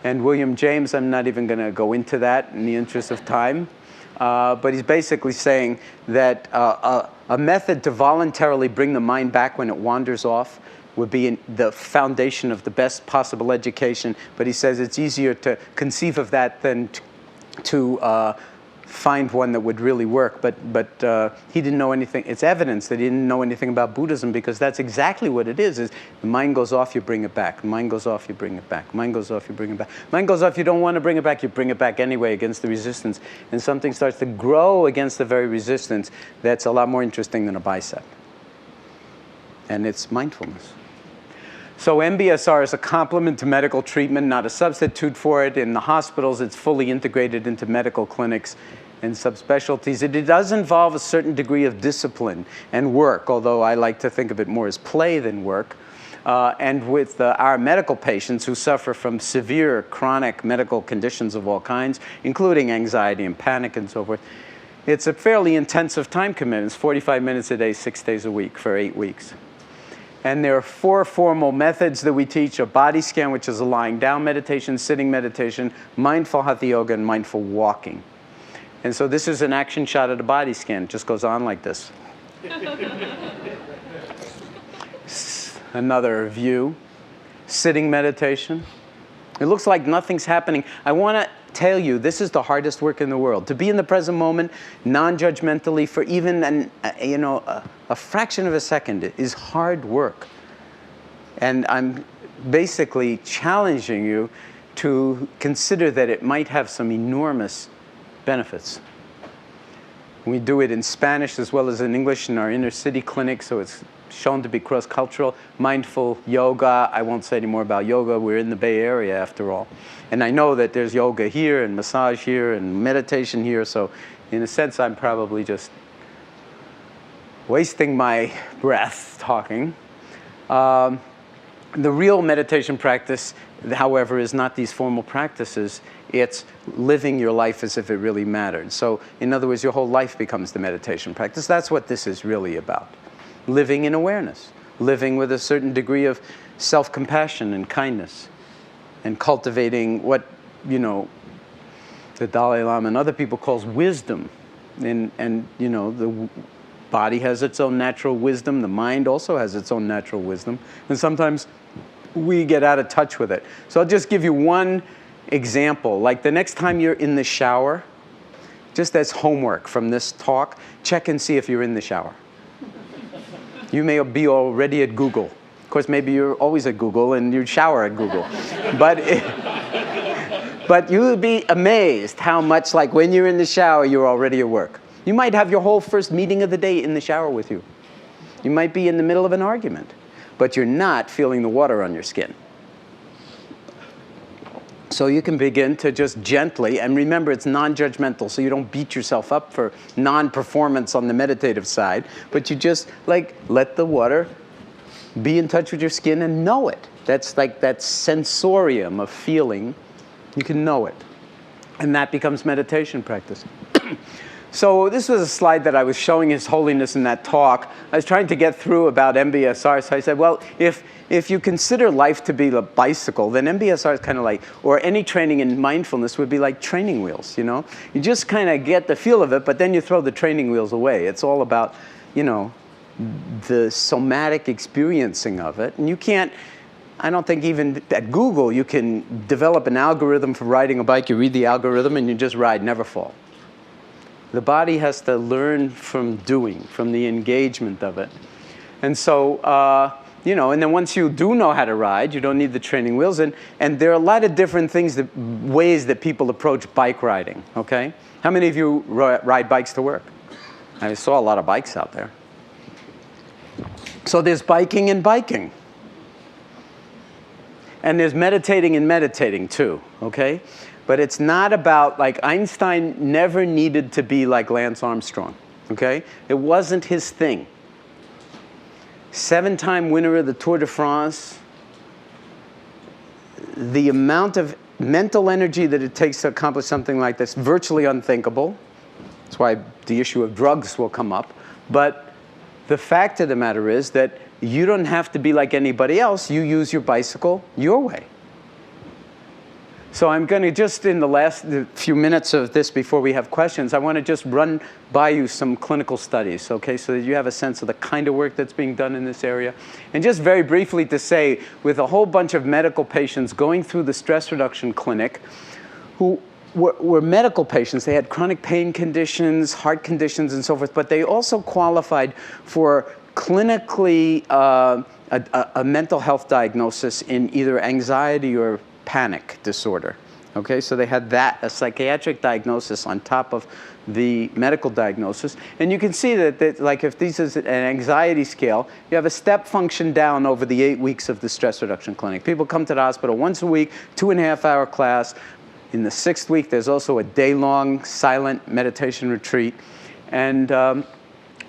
And William James, I'm not even going to go into that in the interest of time, but he's basically saying that a method to voluntarily bring the mind back when it wanders off would be the foundation of the best possible education. But he says it's easier to conceive of that than to find one that would really work. But he didn't know anything. It's evidence that he didn't know anything about Buddhism, because that's exactly what it is the mind goes off, you bring it back. The mind goes off, you bring it back. Mind goes off, you bring it back. Mind goes off, you don't want to bring it back, you bring it back anyway against the resistance. And something starts to grow against the very resistance that's a lot more interesting than a bicep. And it's mindfulness. So MBSR is a complement to medical treatment, not a substitute for it. In the hospitals, it's fully integrated into medical clinics and subspecialties. It does involve a certain degree of discipline and work, although I like to think of it more as play than work. And with our medical patients who suffer from severe chronic medical conditions of all kinds, including anxiety and panic and so forth, it's a fairly intensive time commitment. It's 45 minutes a day, 6 days a week for 8 weeks. And there are 4 formal methods that we teach: a body scan, which is a lying down meditation, sitting meditation, mindful hatha yoga, and mindful walking. And so this is an action shot at a body scan. It just goes on like this. Another view. Sitting meditation. It looks like nothing's happening. I want to tell you, this is the hardest work in the world. To be in the present moment, non-judgmentally, for even a fraction of a second is hard work. And I'm basically challenging you to consider that it might have some enormous benefits. We do it in Spanish as well as in English in our inner city clinic, so it's shown to be cross-cultural. Mindful yoga, I won't say any more about yoga. We're in the Bay Area after all. And I know that there's yoga here and massage here and meditation here, so in a sense I'm probably just wasting my breath talking. The real meditation practice, however, is not these formal practices. It's living your life as if it really mattered. So, in other words, your whole life becomes the meditation practice. That's what this is really about. Living in awareness. Living with a certain degree of self-compassion and kindness. And cultivating what, the Dalai Lama and other people calls wisdom. And the body has its own natural wisdom. The mind also has its own natural wisdom. And sometimes we get out of touch with it. So I'll just give you one example. Like the next time you're in the shower, just as homework from this talk, check and see if you're in the shower. You may be already at Google. Of course, maybe you're always at Google and you shower at Google. But you'll be amazed how much, like when you're in the shower, you're already at work. You might have your whole first meeting of the day in the shower with you. You might be in the middle of an argument. but you're not feeling the water on your skin. So you can begin to just gently, and remember it's non-judgmental, so you don't beat yourself up for non-performance on the meditative side, but you just like let the water be in touch with your skin and know it. That's like that sensorium of feeling. You can know it. And that becomes meditation practice. So this was a slide that I was showing His Holiness in that talk. I was trying to get through about MBSR, so I said, well, if you consider life to be a bicycle, then MBSR is kind of like, or any training in mindfulness would be like training wheels, you know? You just kind of get the feel of it, but then you throw the training wheels away. It's all about, you know, the somatic experiencing of it. And you can't, I don't think even at Google you can develop an algorithm for riding a bike. You read the algorithm and you just ride, never fall. The body has to learn from doing, from the engagement of it. And so, you know, and then once you do know how to ride, you don't need the training wheels. And there are a lot of different things, ways that people approach bike riding, okay? How many of you ride bikes to work? I saw a lot of bikes out there. So there's biking and biking. And there's meditating and meditating too, okay? But it's not about, like, Einstein never needed to be like Lance Armstrong, okay? It wasn't his thing. 7-time winner of the Tour de France. The amount of mental energy that it takes to accomplish something like this, virtually unthinkable. That's why the issue of drugs will come up. But the fact of the matter is that you don't have to be like anybody else. You use your bicycle your way. So I'm going to just, in the last few minutes of this before we have questions, I want to just run by you some clinical studies, okay, so that you have a sense of the kind of work that's being done in this area. And just very briefly to say, with a whole bunch of medical patients going through the stress reduction clinic who were medical patients, they had chronic pain conditions, heart conditions, and so forth, but they also qualified for clinically a mental health diagnosis in either anxiety or panic disorder. Okay, so they had that, a psychiatric diagnosis on top of the medical diagnosis. And you can see that like if this is an anxiety scale, you have a step function down over the 8 weeks of the stress reduction clinic. People come to the hospital once a week, 2.5-hour class. In the 6th week, there's also a day-long silent meditation retreat. And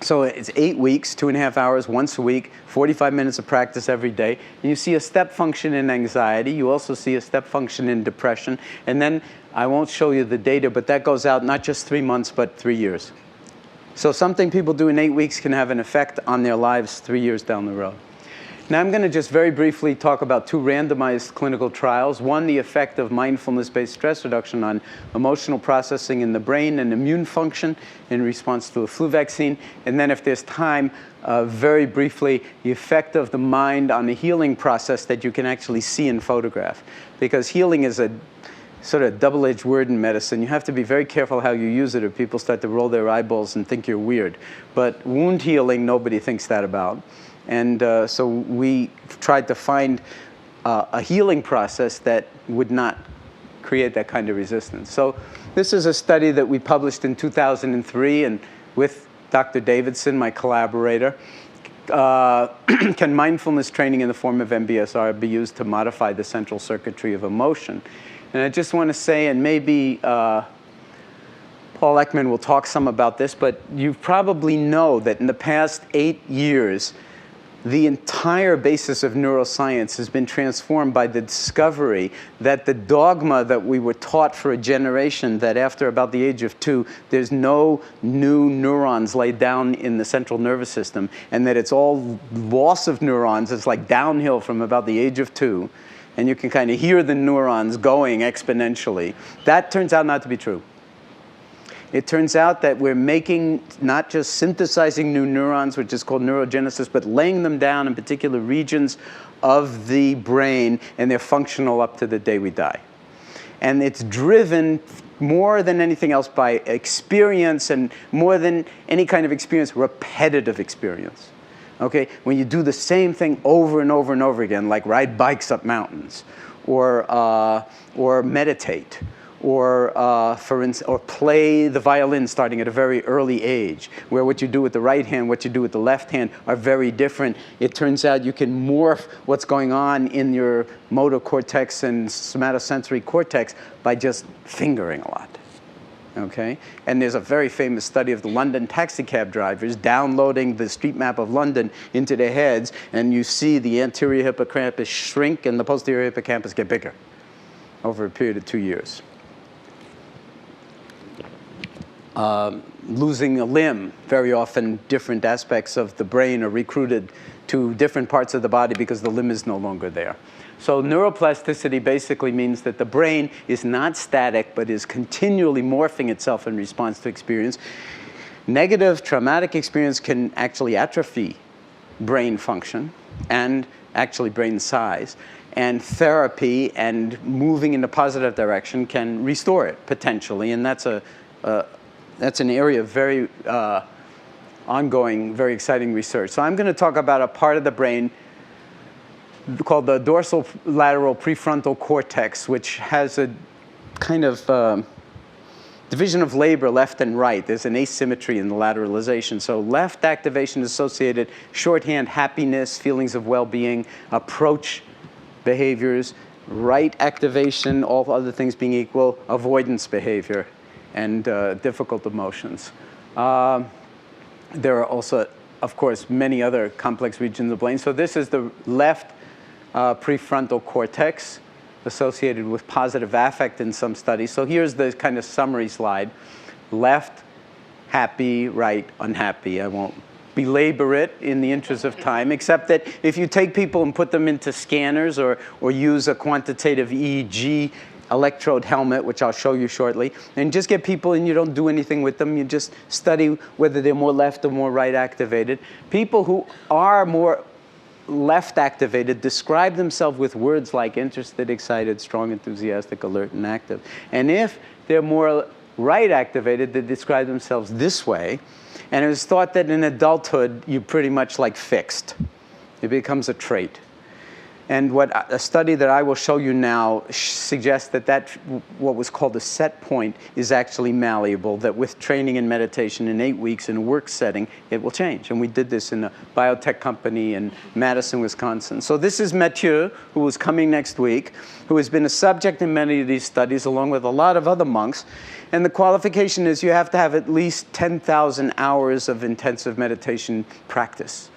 so it's 8 weeks, 2.5 hours, once a week, 45 minutes of practice every day. And you see a step function in anxiety. You also see a step function in depression. And then I won't show you the data, but that goes out not just 3 months, but 3 years. So something people do in 8 weeks can have an effect on their lives 3 years down the road. Now I'm going to just very briefly talk about 2 randomized clinical trials. One, the effect of mindfulness-based stress reduction on emotional processing in the brain and immune function in response to a flu vaccine. And then if there's time, very briefly, the effect of the mind on the healing process that you can actually see and photograph. Because healing is a sort of double-edged word in medicine. You have to be very careful how you use it or people start to roll their eyeballs and think you're weird. But wound healing, nobody thinks that about. And so we tried to find a healing process that would not create that kind of resistance. So this is a study that we published in 2003 and with Dr. Davidson, my collaborator. Can mindfulness training in the form of MBSR be used to modify the central circuitry of emotion? And I just want to say, and maybe Paul Ekman will talk some about this, but you probably know that in the past 8 years, the entire basis of neuroscience has been transformed by the discovery that the dogma that we were taught for a generation, that after about the age of 2, there's no new neurons laid down in the central nervous system, and that it's all loss of neurons. It's like downhill from about the age of 2, and you can kind of hear the neurons going exponentially. That turns out not to be true. It turns out that we're making, not just synthesizing new neurons, which is called neurogenesis, but laying them down in particular regions of the brain, and they're functional up to the day we die. And it's driven more than anything else by experience, and more than any kind of experience, repetitive experience. Okay? When you do the same thing over and over and over again, like ride bikes up mountains, or meditate, or or play the violin starting at a very early age, where what you do with the right hand, what you do with the left hand are very different. It turns out you can morph what's going on in your motor cortex and somatosensory cortex by just fingering a lot. Okay? And there's a very famous study of the London taxicab drivers downloading the street map of London into their heads, and you see the anterior hippocampus shrink and the posterior hippocampus get bigger over a period of 2 years. Losing a limb, very often different aspects of the brain are recruited to different parts of the body because the limb is no longer there. So neuroplasticity basically means that the brain is not static, but is continually morphing itself in response to experience. Negative traumatic experience can actually atrophy brain function and actually brain size. And therapy and moving in a positive direction can restore it, potentially. And that's an area of very ongoing, very exciting research. So I'm going to talk about a part of the brain called the dorsal lateral prefrontal cortex, which has a kind of division of labor left and right. There's an asymmetry in the lateralization. So left activation is associated, shorthand, happiness, feelings of well-being, approach behaviors. Right activation, all other things being equal, avoidance behavior and difficult emotions. There are also, of course, many other complex regions of the brain. So this is the left prefrontal cortex associated with positive affect in some studies. So here's the kind of summary slide. Left, happy, right, unhappy. I won't belabor it in the interest of time, except that if you take people and put them into scanners or use a quantitative EEG electrode helmet, which I'll show you shortly, and just get people and you don't do anything with them, you just study whether they're more left or more right activated. People who are more left activated describe themselves with words like interested, excited, strong, enthusiastic, alert, and active. And if they're more right activated, they describe themselves this way. And it was thought that in adulthood, you're pretty much like fixed. It becomes a trait. And a study that I will show you now suggests that what was called a set point is actually malleable, that with training and meditation in 8 weeks in a work setting, it will change. And we did this in a biotech company in Madison, Wisconsin. So this is Mathieu, who is coming next week, who has been a subject in many of these studies, along with a lot of other monks. And the qualification is you have to have at least 10,000 hours of intensive meditation practice,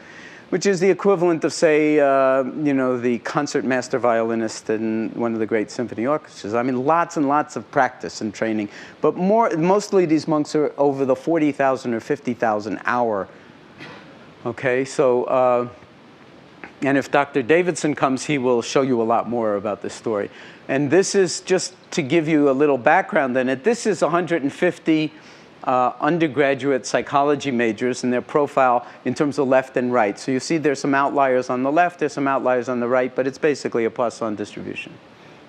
which is the equivalent of, say, the concert master violinist in one of the great symphony orchestras. I mean, lots and lots of practice and training. But mostly these monks are over the 40,000 or 50,000 hour. Okay, so, and if Dr. Davidson comes, he will show you a lot more about this story. And this is just to give you a little background in it. This is 150 undergraduate psychology majors and their profile in terms of left and right. So you see there's some outliers on the left, there's some outliers on the right, but it's basically a Poisson distribution.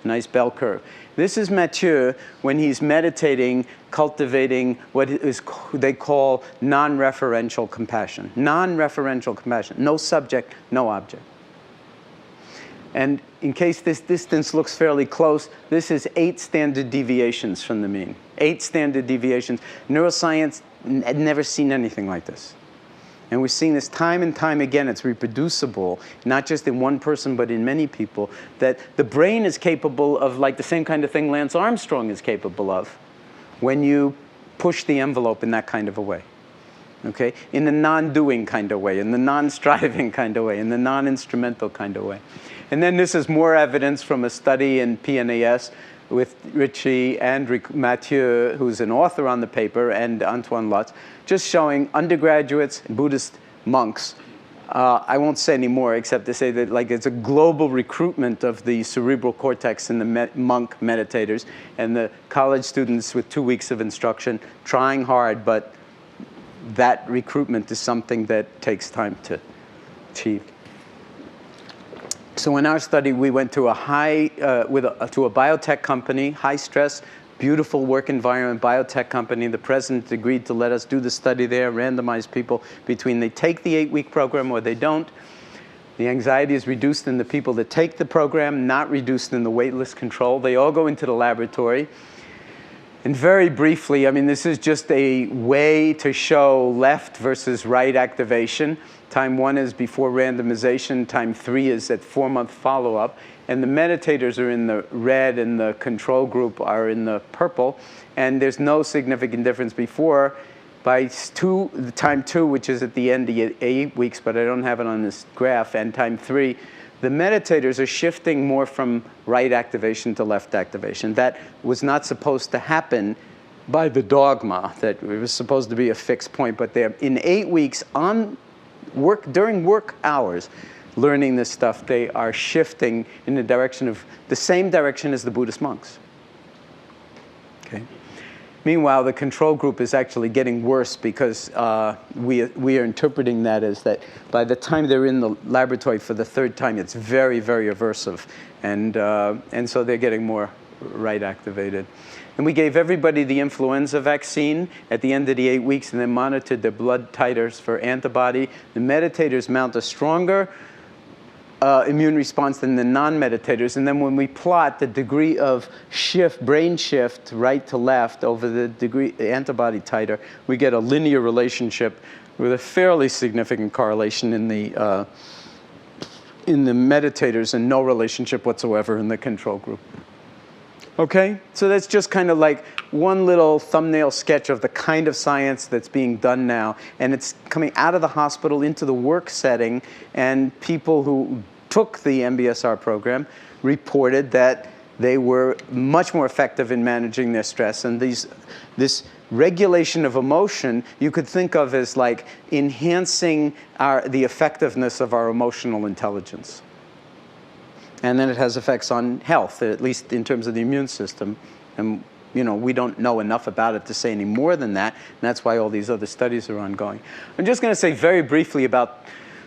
Nice bell curve. This is Mathieu when he's meditating, cultivating what they call non-referential compassion. Non-referential compassion. No subject, no object. And in case this distance looks fairly close, this is 8 standard deviations from the mean. 8 standard deviations. Neuroscience had never seen anything like this. And we're seeing this time and time again. It's reproducible, not just in one person, but in many people, that the brain is capable of like the same kind of thing Lance Armstrong is capable of when you push the envelope in that kind of a way. Okay? In the non-doing kind of way, in the non-striving kind of way, in the non-instrumental kind of way. And then this is more evidence from a study in PNAS with Richie and Mathieu, who's an author on the paper, and Antoine Lutz, just showing undergraduates, Buddhist monks. I won't say any more except to say that it's a global recruitment of the cerebral cortex in the monk meditators and the college students with 2 weeks of instruction, trying hard, but that recruitment is something that takes time to achieve. So in our study, we went to a biotech company, high stress, beautiful work environment, biotech company. The president agreed to let us do the study there, randomize people between they take the 8-week program or they don't. The anxiety is reduced in the people that take the program, not reduced in the waitlist control. They all go into the laboratory. And very briefly, I mean, this is just a way to show left versus right activation. Time 1 is before randomization. Time 3 is at 4-month follow-up. And the meditators are in the red and the control group are in the purple. And there's no significant difference before. By time 2, which is at the end of 8 weeks, but I don't have it on this graph, and time 3, the meditators are shifting more from right activation to left activation. That was not supposed to happen by the dogma, that it was supposed to be a fixed point, but they're in 8 weeks during work hours, learning this stuff, they are shifting in the direction of the same direction as the Buddhist monks. Okay. Meanwhile, the control group is actually getting worse because we are interpreting that as that by the time they're in the laboratory for the 3rd time, it's very, very aversive. And so they're getting more right activated. And we gave everybody the influenza vaccine at the end of the 8 weeks and then monitored their blood titers for antibody. The meditators mount a stronger immune response than the non-meditators. And then when we plot the degree of brain shift right to left over the degree antibody titer, we get a linear relationship with a fairly significant correlation in the meditators and no relationship whatsoever in the control group. Okay, so that's just kind of like one little thumbnail sketch of the kind of science that's being done now. And it's coming out of the hospital into the work setting, and people who took the MBSR program reported that they were much more effective in managing their stress. And this regulation of emotion you could think of as like enhancing the effectiveness of our emotional intelligence. And then it has effects on health, at least in terms of the immune system. And we don't know enough about it to say any more than that. And that's why all these other studies are ongoing. I'm just going to say very briefly about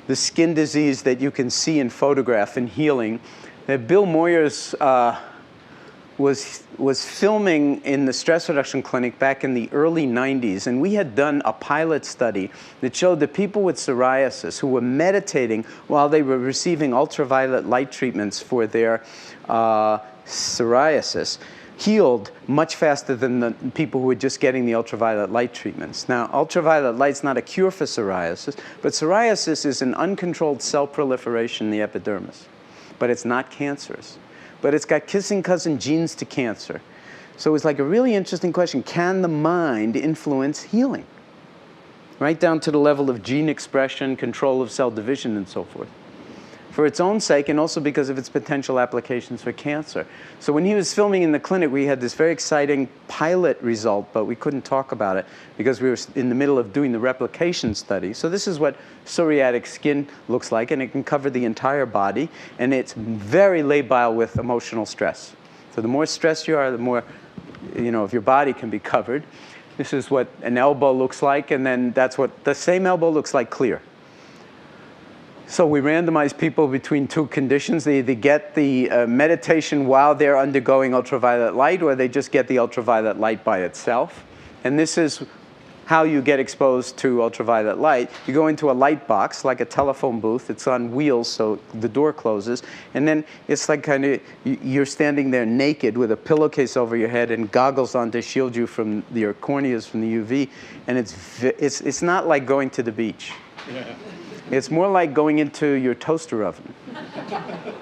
the skin disease that you can see in photograph and healing. That Bill Moyers was filming in the stress reduction clinic back in the early 90s. And we had done a pilot study that showed that people with psoriasis who were meditating while they were receiving ultraviolet light treatments for their psoriasis healed much faster than the people who were just getting the ultraviolet light treatments. Now, ultraviolet light's not a cure for psoriasis, but psoriasis is an uncontrolled cell proliferation in the epidermis. But it's not cancerous. But it's got kissing cousin genes to cancer. So it's like a really interesting question. Can the mind influence healing? Right down to the level of gene expression, control of cell division, and so forth. For its own sake, and also because of its potential applications for cancer. So when he was filming in the clinic, we had this very exciting pilot result, but we couldn't talk about it because we were in the middle of doing the replication study. So this is what psoriatic skin looks like, and it can cover the entire body, and it's very labile with emotional stress. So the more stressed you are, the more, of your body can be covered. This is what an elbow looks like, and then that's what the same elbow looks like clear. So we randomize people between 2 conditions. They either get the meditation while they're undergoing ultraviolet light, or they just get the ultraviolet light by itself. And this is how you get exposed to ultraviolet light. You go into a light box, like a telephone booth. It's on wheels, so the door closes. And then it's like kind of, you're standing there naked with a pillowcase over your head and goggles on to shield you from your corneas from the UV. And it's not like going to the beach. Yeah. It's more like going into your toaster oven.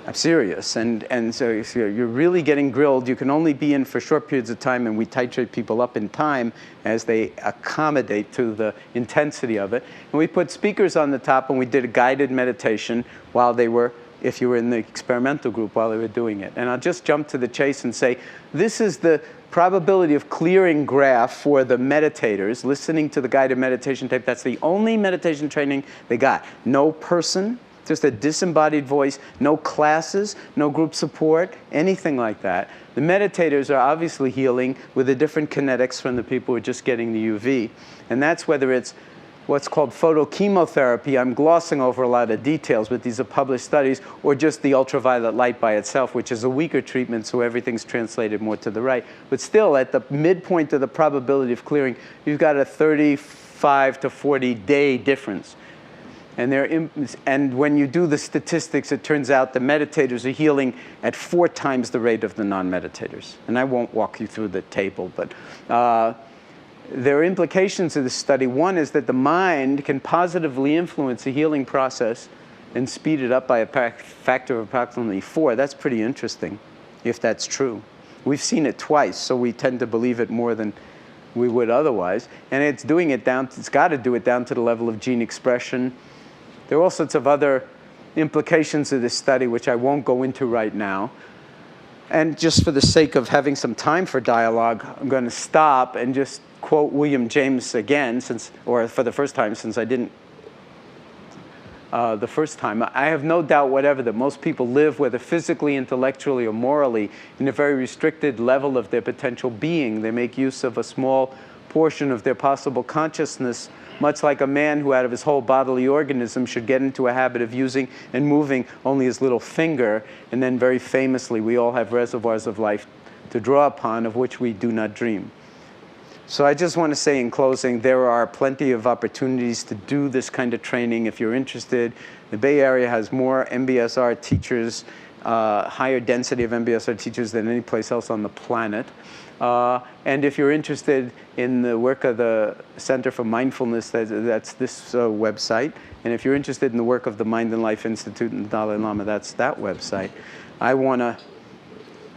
I'm serious. And so you're really getting grilled. You can only be in for short periods of time, and we titrate people up in time as they accommodate to the intensity of it. And we put speakers on the top, and we did a guided meditation while they were, if you were in the experimental group, while they were doing it. And I'll just jump to the chase and say, this is the probability of clearing graph for the meditators listening to the guided meditation tape. That's the only meditation training they got. No person, just a disembodied voice, no classes, no group support, anything like that. The meditators are obviously healing with the different kinetics from the people who are just getting the UV. And that's whether it's what's called photochemotherapy. I'm glossing over a lot of details, but these are published studies, or just the ultraviolet light by itself, which is a weaker treatment, so everything's translated more to the right. But still, at the midpoint of the probability of clearing, you've got a 35 to 40 day difference. And when you do the statistics, it turns out the meditators are healing at 4 times the rate of the non-meditators. And I won't walk you through the table, but there are implications of this study. One is that the mind can positively influence the healing process and speed it up by a factor of approximately 4. That's pretty interesting, if that's true. We've seen it twice, so we tend to believe it more than we would otherwise. And it's got to do it down to the level of gene expression. There are all sorts of other implications of this study, which I won't go into right now. And just for the sake of having some time for dialogue, I'm going to stop and just quote William James again, or for the first time, since I didn't the first time. I have no doubt whatever that most people live, whether physically, intellectually, or morally, in a very restricted level of their potential being. They make use of a small portion of their possible consciousness, much like a man who out of his whole bodily organism should get into a habit of using and moving only his little finger. And then very famously, we all have reservoirs of life to draw upon, of which we do not dream. So I just want to say in closing, there are plenty of opportunities to do this kind of training if you're interested. The Bay Area has more MBSR teachers, higher density of MBSR teachers than any place else on the planet. And if you're interested in the work of the Center for Mindfulness, that's this website. And if you're interested in the work of the Mind and Life Institute and the Dalai Lama, that's that website. I want to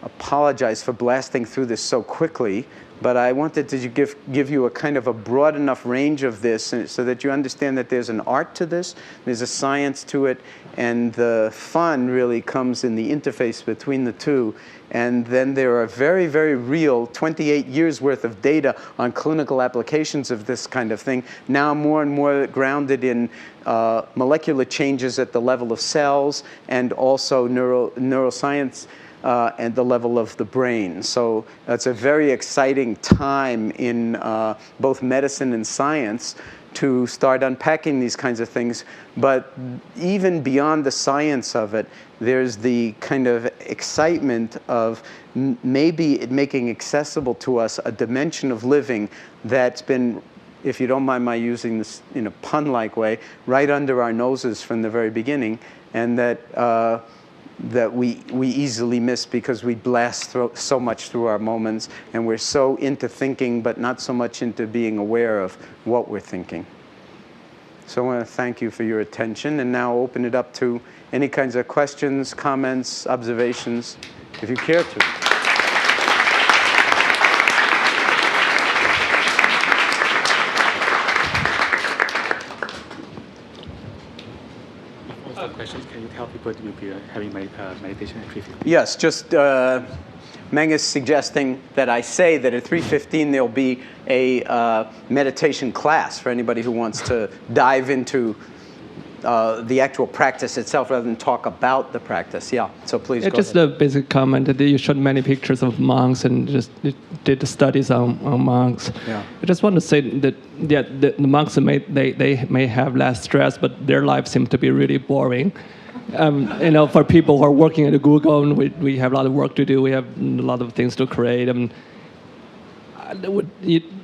apologize for blasting through this so quickly, but I wanted to give you a kind of a broad enough range of this so that you understand that there's an art to this, there's a science to it, and the fun really comes in the interface between the two. And then there are very, very real 28 years worth of data on clinical applications of this kind of thing, now more and more grounded in molecular changes at the level of cells and also neuroscience and the level of the brain. So it's a very exciting time in both medicine and science to start unpacking these kinds of things. But even beyond the science of it, there's the kind of excitement of maybe making accessible to us a dimension of living that's been, if you don't mind my using this in a pun-like way, right under our noses from the very beginning, and that we easily miss because we blast so much through our moments, and we're so into thinking, but not so much into being aware of what we're thinking. So I want to thank you for your attention, and now open it up to any kinds of questions, comments, observations, if you care to. Questions. Can you tell people to be having meditation at 3:15? Yes, just Meng is suggesting that I say that at 3:15 there'll be a meditation class for anybody who wants to dive into the actual practice itself rather than talk about the practice. Yeah, so please go just ahead. a basic comment that you showed many pictures of monks and just did the studies on monks. Yeah. I just want to say that the monks they may have less stress, but their life seems to be really boring. For people who are working at Google, and we have a lot of work to do. We have a lot of things to create.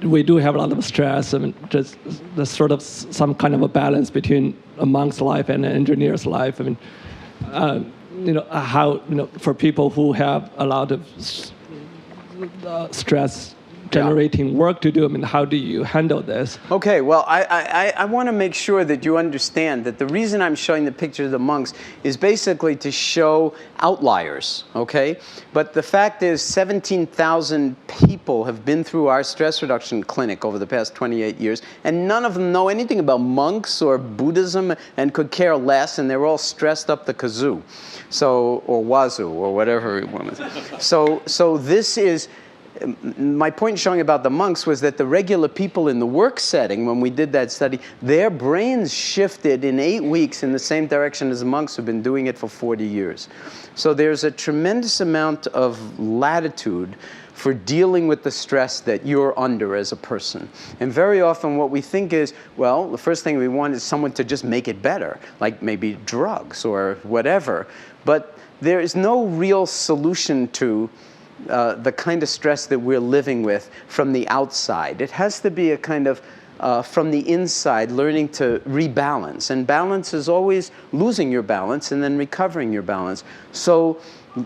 We do have a lot of stress. Just there's sort of some kind of a balance between a monk's life and an engineer's life. For people who have a lot of stress generating work to do, how do you handle this? Okay, well, I want to make sure that you understand that the reason I'm showing the picture of the monks is basically to show outliers, okay? But the fact is 17,000 people have been through our stress reduction clinic over the past 28 years, and none of them know anything about monks or Buddhism and could care less, and they're all stressed up the kazoo, or wazoo, or whatever you want to say. So this is... My point showing about the monks was that the regular people in the work setting, when we did that study, their brains shifted in 8 weeks in the same direction as the monks who've been doing it for 40 years. So there's a tremendous amount of latitude for dealing with the stress that you're under as a person. And very often what we think is, well, the first thing we want is someone to just make it better, like maybe drugs or whatever. But there is no real solution to the kind of stress that we're living with from the outside. It has to be a kind of from the inside, learning to rebalance. And balance is always losing your balance and then recovering your balance. So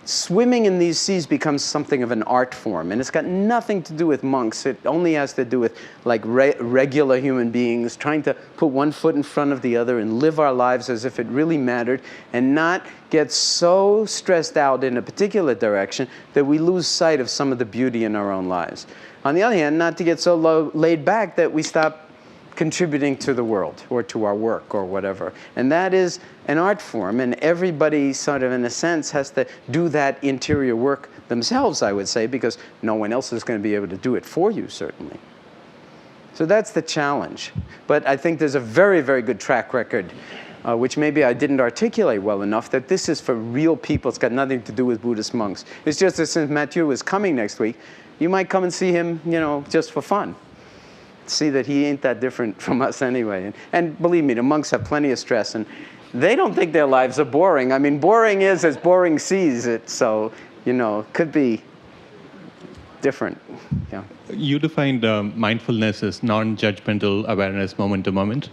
swimming in these seas becomes something of an art form, and it's got nothing to do with monks. It only has to do with like regular human beings trying to put one foot in front of the other and live our lives as if it really mattered, and not get so stressed out in a particular direction that we lose sight of some of the beauty in our own lives. On the other hand, not to get so laid back that we stop contributing to the world or to our work or whatever. And that is an art form, and everybody sort of, in a sense, has to do that interior work themselves, I would say, because no one else is going to be able to do it for you, certainly. So that's the challenge. But I think there's a very, very good track record, which maybe I didn't articulate well enough, that this is for real people. It's got nothing to do with Buddhist monks. It's just that since Mathieu is coming next week, you might come and see him, just for fun. See that he ain't that different from us anyway. And believe me, the monks have plenty of stress, and they don't think their lives are boring. I mean, boring is as boring sees it, so, it could be different. Yeah. You defined mindfulness as non-judgmental awareness moment to moment.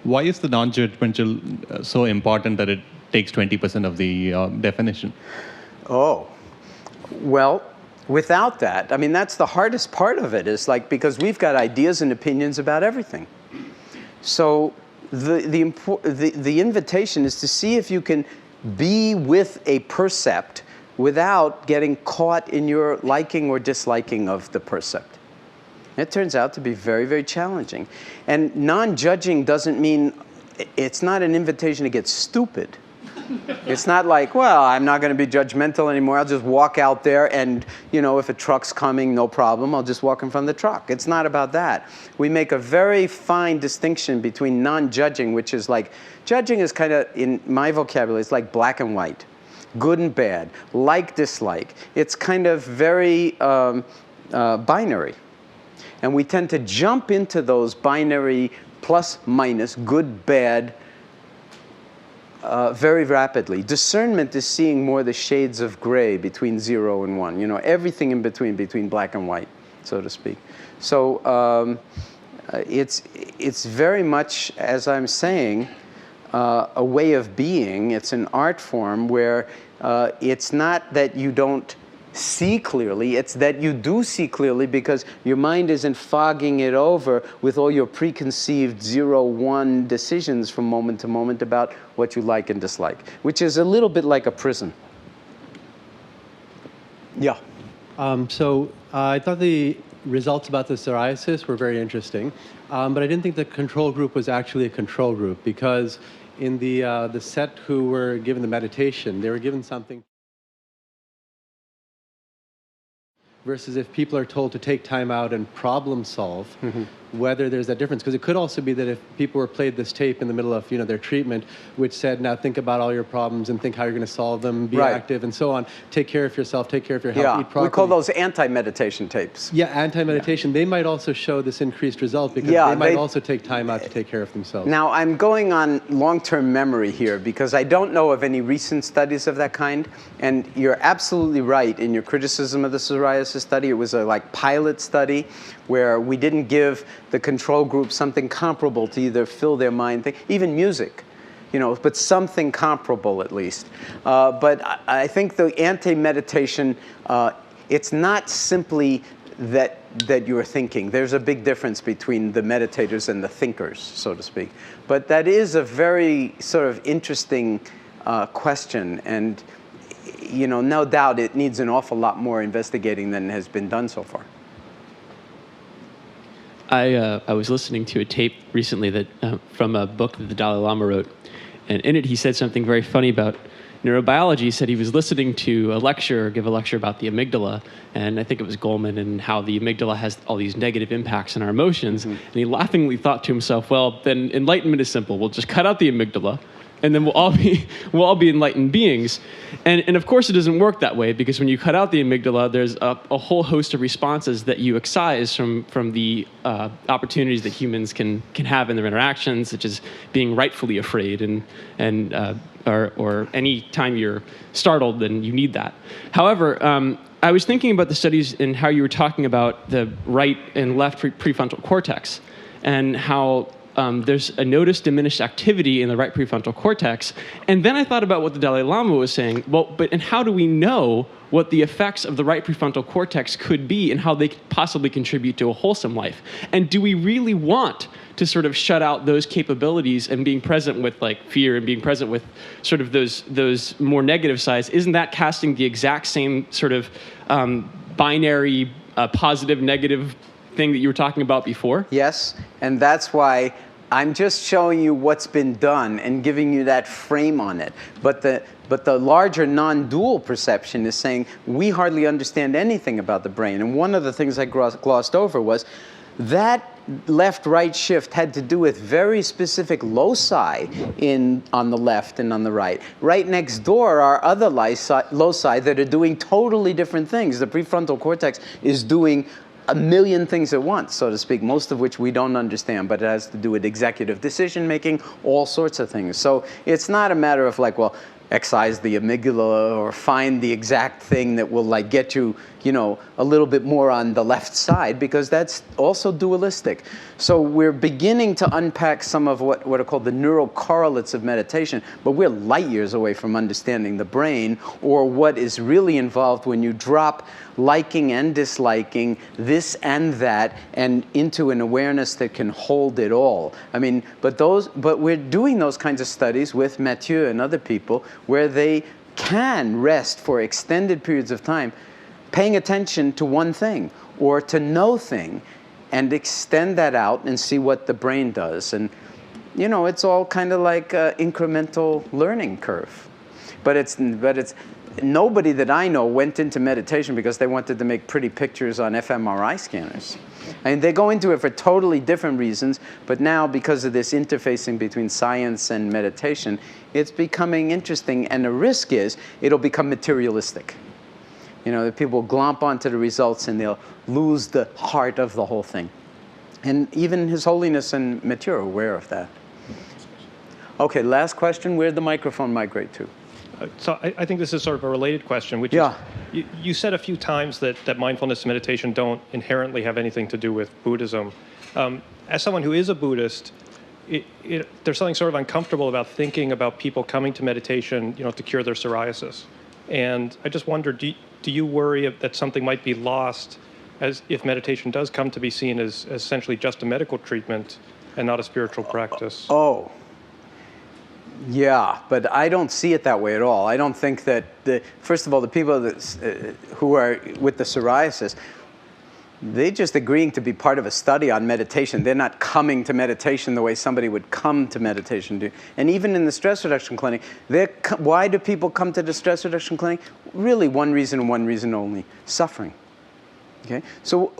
Why is the non-judgmental so important that it takes 20% of the definition? Oh, well, without that, I mean, that's the hardest part of it, is like, because we've got ideas and opinions about everything. So the invitation is to see if you can be with a percept without getting caught in your liking or disliking of the percept. It turns out to be very, very challenging. And non-judging doesn't mean, it's not an invitation to get stupid. It's not like, well, I'm not going to be judgmental anymore. I'll just walk out there and, if a truck's coming, no problem. I'll just walk in front of the truck. It's not about that. We make a very fine distinction between non-judging, which is like, judging is kind of, in my vocabulary, it's like black and white, good and bad, like, dislike. It's kind of very binary. And we tend to jump into those binary plus, minus, good, bad, very rapidly. Discernment is seeing more the shades of gray between 0 and 1. Everything in between black and white, so to speak. So it's very much, as I'm saying, a way of being. It's an art form where it's not that you don't see clearly, it's that you do see clearly because your mind isn't fogging it over with all your preconceived 0-1 decisions from moment to moment about what you like and dislike, which is a little bit like a prison. Yeah. So I thought the results about the psoriasis were very interesting, but I didn't think the control group was actually a control group, because in the set who were given the meditation, they were given something. Versus if people are told to take time out and problem solve, whether there's that difference. Because it could also be that if people were played this tape in the middle of their treatment, which said, now think about all your problems and think how you're going to solve them, be active and so on, take care of yourself, take care of your health, eat properly. We call those anti-meditation tapes. Yeah, anti-meditation. They might also show this increased result because they might also take time out to take care of themselves. Now, I'm going on long-term memory here because I don't know of any recent studies of that kind. And you're absolutely right in your criticism of the psoriasis study. It was a pilot study where we didn't give the control group something comparable to either fill their mind, even music, but something comparable at least. But I think the anti-meditation, it's not simply that you're thinking. There's a big difference between the meditators and the thinkers, so to speak. But that is a very sort of interesting question, and no doubt it needs an awful lot more investigating than has been done so far. I was listening to a tape recently that from a book that the Dalai Lama wrote, and in it he said something very funny about neurobiology. He said he was listening to give a lecture about the amygdala, and I think it was Goleman, and how the amygdala has all these negative impacts on our emotions. And he laughingly thought to himself, well, then enlightenment is simple. We'll just cut out the amygdala, and then we'll all be enlightened beings. And of course it doesn't work that way, because when you cut out the amygdala, there's a whole host of responses that you excise from the opportunities that humans can have in their interactions, such as being rightfully afraid or any time you're startled, then you need that. However, I was thinking about the studies and how you were talking about the right and left prefrontal cortex. and how there's a noticed diminished activity in the right prefrontal cortex. And then I thought about what the Dalai Lama was saying. Well, and how do we know what the effects of the right prefrontal cortex could be and how they could possibly contribute to a wholesome life? And do we really want to sort of shut out those capabilities and being present with like fear and being present with sort of those more negative sides? Isn't that casting the exact same sort of binary positive, negative thing that you were talking about before? Yes, and that's why I'm just showing you what's been done and giving you that frame on it. But the larger non-dual perception is saying we hardly understand anything about the brain. And one of the things I glossed over was that left-right shift had to do with very specific loci on the left and on the right. Right next door are other loci that are doing totally different things. The prefrontal cortex is doing a million things at once, so to speak, most of which we don't understand, but it has to do with executive decision making, all sorts of things. So it's not a matter of like, well, excise the amygdala or find the exact thing that will like get you, a little bit more on the left side, because that's also dualistic. So we're beginning to unpack some of what are called the neural correlates of meditation, but we're light years away from understanding the brain or what is really involved when you drop liking and disliking, this and that, and into an awareness that can hold it all. I mean, but we're doing those kinds of studies with Mathieu and other people where they can rest for extended periods of time paying attention to one thing or to no thing and extend that out and see what the brain does. And, it's all kind of like an incremental learning curve. But it's nobody that I know went into meditation because they wanted to make pretty pictures on fMRI scanners. I mean, they go into it for totally different reasons, but now because of this interfacing between science and meditation, it's becoming interesting, and the risk is it'll become materialistic. That people glomp onto the results and they'll lose the heart of the whole thing. And even His Holiness and Mathieu are aware of that. Okay, last question. Where'd the microphone migrate to? So I think this is sort of a related question, which is, you said a few times that mindfulness and meditation don't inherently have anything to do with Buddhism. As someone who is a Buddhist, there's something sort of uncomfortable about thinking about people coming to meditation, to cure their psoriasis. And I just wonder, do you worry that something might be lost as if meditation does come to be seen as essentially just a medical treatment and not a spiritual practice? Oh. Yeah, but I don't see it that way at all. I don't think that, first of all, the people who are with the psoriasis, they're just agreeing to be part of a study on meditation. They're not coming to meditation the way somebody would come to meditation. And even in the stress reduction clinic, why do people come to the stress reduction clinic? Really one reason and one reason only: suffering. Okay? So,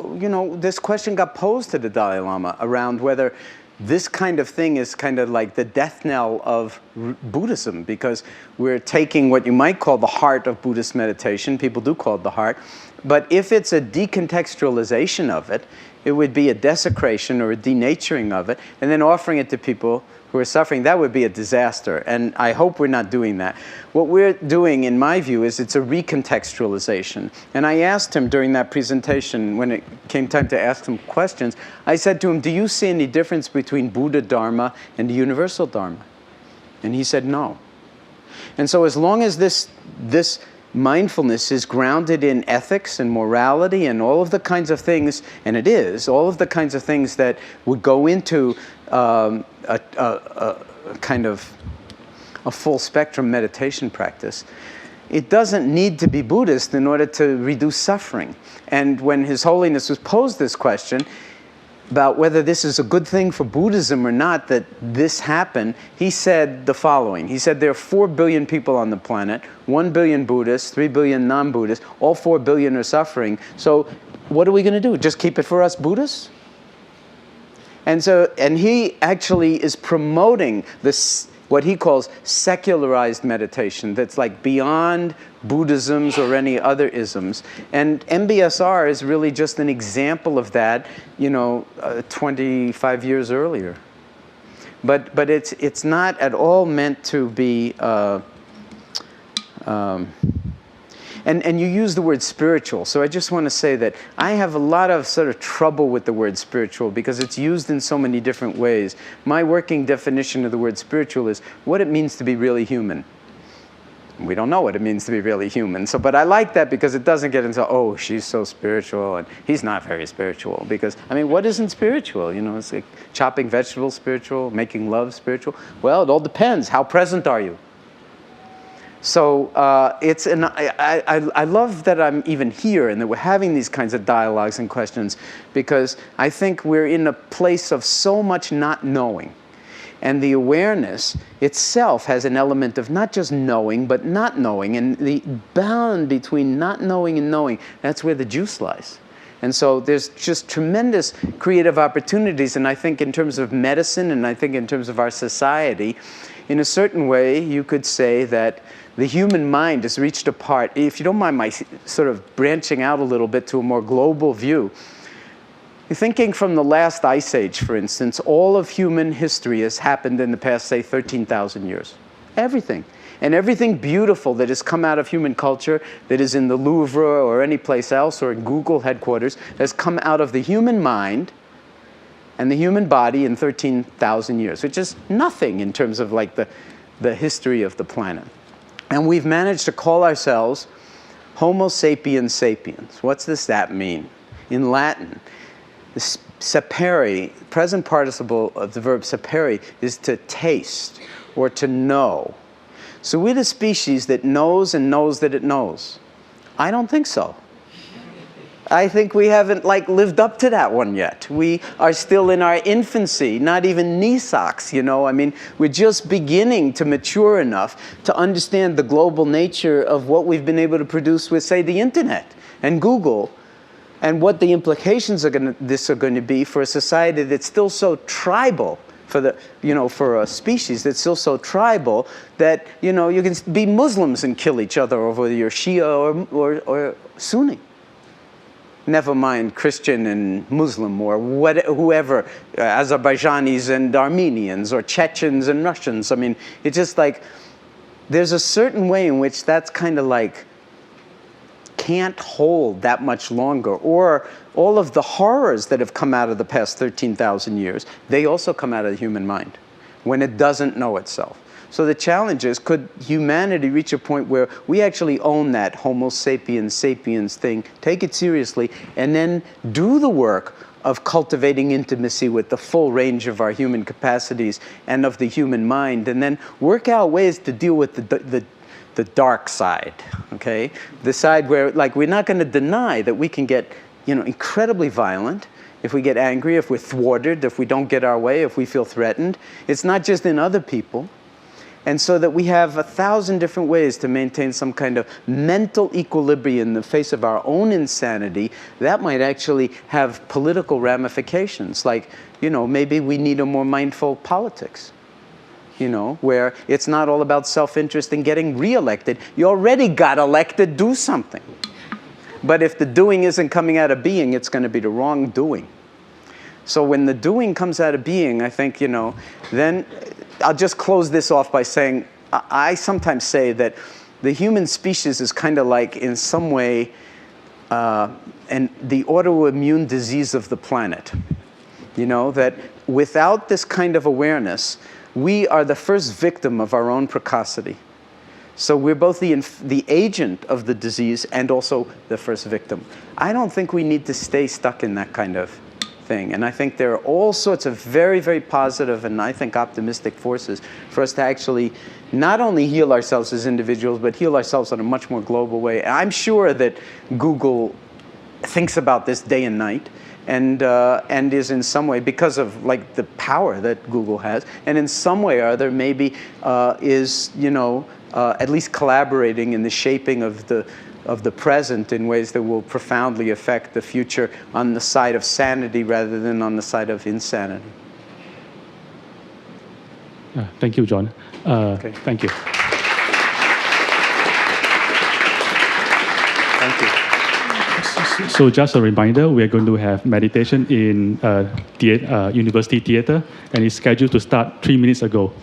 this question got posed to the Dalai Lama around whether this kind of thing is kind of like the death knell of Buddhism, because we're taking what you might call the heart of Buddhist meditation. People do call it the heart. But if it's a decontextualization of it, it would be a desecration or a denaturing of it, and then offering it to people who are suffering. That would be a disaster, and I hope we're not doing that. What we're doing, in my view, is it's a recontextualization. And I asked him during that presentation, when it came time to ask him questions, I said to him, do you see any difference between Buddha Dharma and the universal Dharma? And he said no. And so as long as this mindfulness is grounded in ethics and morality and all of the kinds of things, and it is, all of the kinds of things that would go into a kind of a full spectrum meditation practice, it doesn't need to be Buddhist in order to reduce suffering. And when His Holiness was posed this question about whether this is a good thing for Buddhism or not that this happened, he said the following. He said there are 4 billion people on the planet, 1 billion Buddhists, 3 billion non-Buddhists, all 4 billion are suffering. So what are we going to do? Just keep it for us Buddhists? And he actually is promoting this, what he calls secularized meditation, that's like beyond Buddhisms or any other isms. And MBSR is really just an example of that, 25 years earlier. But it's not at all meant to be, And you use the word spiritual. So I just want to say that I have a lot of sort of trouble with the word spiritual because it's used in so many different ways. My working definition of the word spiritual is what it means to be really human. We don't know what it means to be really human. So, but I like that because it doesn't get into, oh, she's so spiritual and he's not very spiritual. Because, I mean, what isn't spiritual? You know, it's like chopping vegetables spiritual, making love spiritual. Well, it all depends. How present are you? So I love that I'm even here and that we're having these kinds of dialogues and questions because I think we're in a place of so much not knowing. And the awareness itself has an element of not just knowing, but not knowing. And the bound between not knowing and knowing, that's where the juice lies. And so there's just tremendous creative opportunities. And I think in terms of medicine, and I think in terms of our society, in a certain way, you could say that the human mind has reached a part, if you don't mind my sort of branching out a little bit to a more global view, thinking from the last ice age, for instance, all of human history has happened in the past, say, 13,000 years. Everything. And everything beautiful that has come out of human culture, that is in the Louvre or any place else or in Google headquarters, has come out of the human mind and the human body in 13,000 years, which is nothing in terms of like the history of the planet. And we've managed to call ourselves Homo sapiens sapiens. What does that mean? In Latin, sapere, present participle of the verb sapere, is to taste or to know. So we're the species that knows and knows that it knows. I don't think so. I think we haven't lived up to that one yet. We are still in our infancy, not even knee socks, you know. I mean, we're just beginning to mature enough to understand the global nature of what we've been able to produce with, say, the internet and Google, and what the implications of this are going to be for a society that's still so tribal, for a species that's still so tribal that, you know, you can be Muslims and kill each other over whether you're Shia or Sunni. Never mind Christian and Muslim or whoever, Azerbaijanis and Armenians or Chechens and Russians. I mean, it's just like, there's a certain way in which that's kind of like, can't hold that much longer. Or all of the horrors that have come out of the past 13,000 years, they also come out of the human mind when it doesn't know itself. So the challenge is, could humanity reach a point where we actually own that Homo sapiens sapiens thing, take it seriously, and then do the work of cultivating intimacy with the full range of our human capacities and of the human mind, and then work out ways to deal with the dark side, okay? The side where, like, we're not going to deny that we can get, you know, incredibly violent if we get angry, if we're thwarted, if we don't get our way, if we feel threatened. It's not just in other people. And so that we have 1,000 different ways to maintain some kind of mental equilibrium in the face of our own insanity. That might actually have political ramifications. Like, you know, maybe we need a more mindful politics. You know, where it's not all about self-interest and getting re-elected. You already got elected, do something. But if the doing isn't coming out of being, it's going to be the wrong doing. So when the doing comes out of being, I think, you know, then I'll just close this off by saying, I sometimes say that the human species is kind of like, in some way, and the autoimmune disease of the planet. You know, that without this kind of awareness, we are the first victim of our own precocity. So we're both the agent of the disease and also the first victim. I don't think we need to stay stuck in that kind of thing. And I think there are all sorts of very, very positive and I think optimistic forces for us to actually not only heal ourselves as individuals, but heal ourselves in a much more global way. And I'm sure that Google thinks about this day and night. And is in some way, because of like the power that Google has, and in some way or other maybe is, you know, at least collaborating in the shaping of the present in ways that will profoundly affect the future on the side of sanity rather than on the side of insanity. Thank you, John. Okay. Thank you. Thank you. So just a reminder, we are going to have meditation in University Theatre, and it's scheduled to start 3 minutes ago.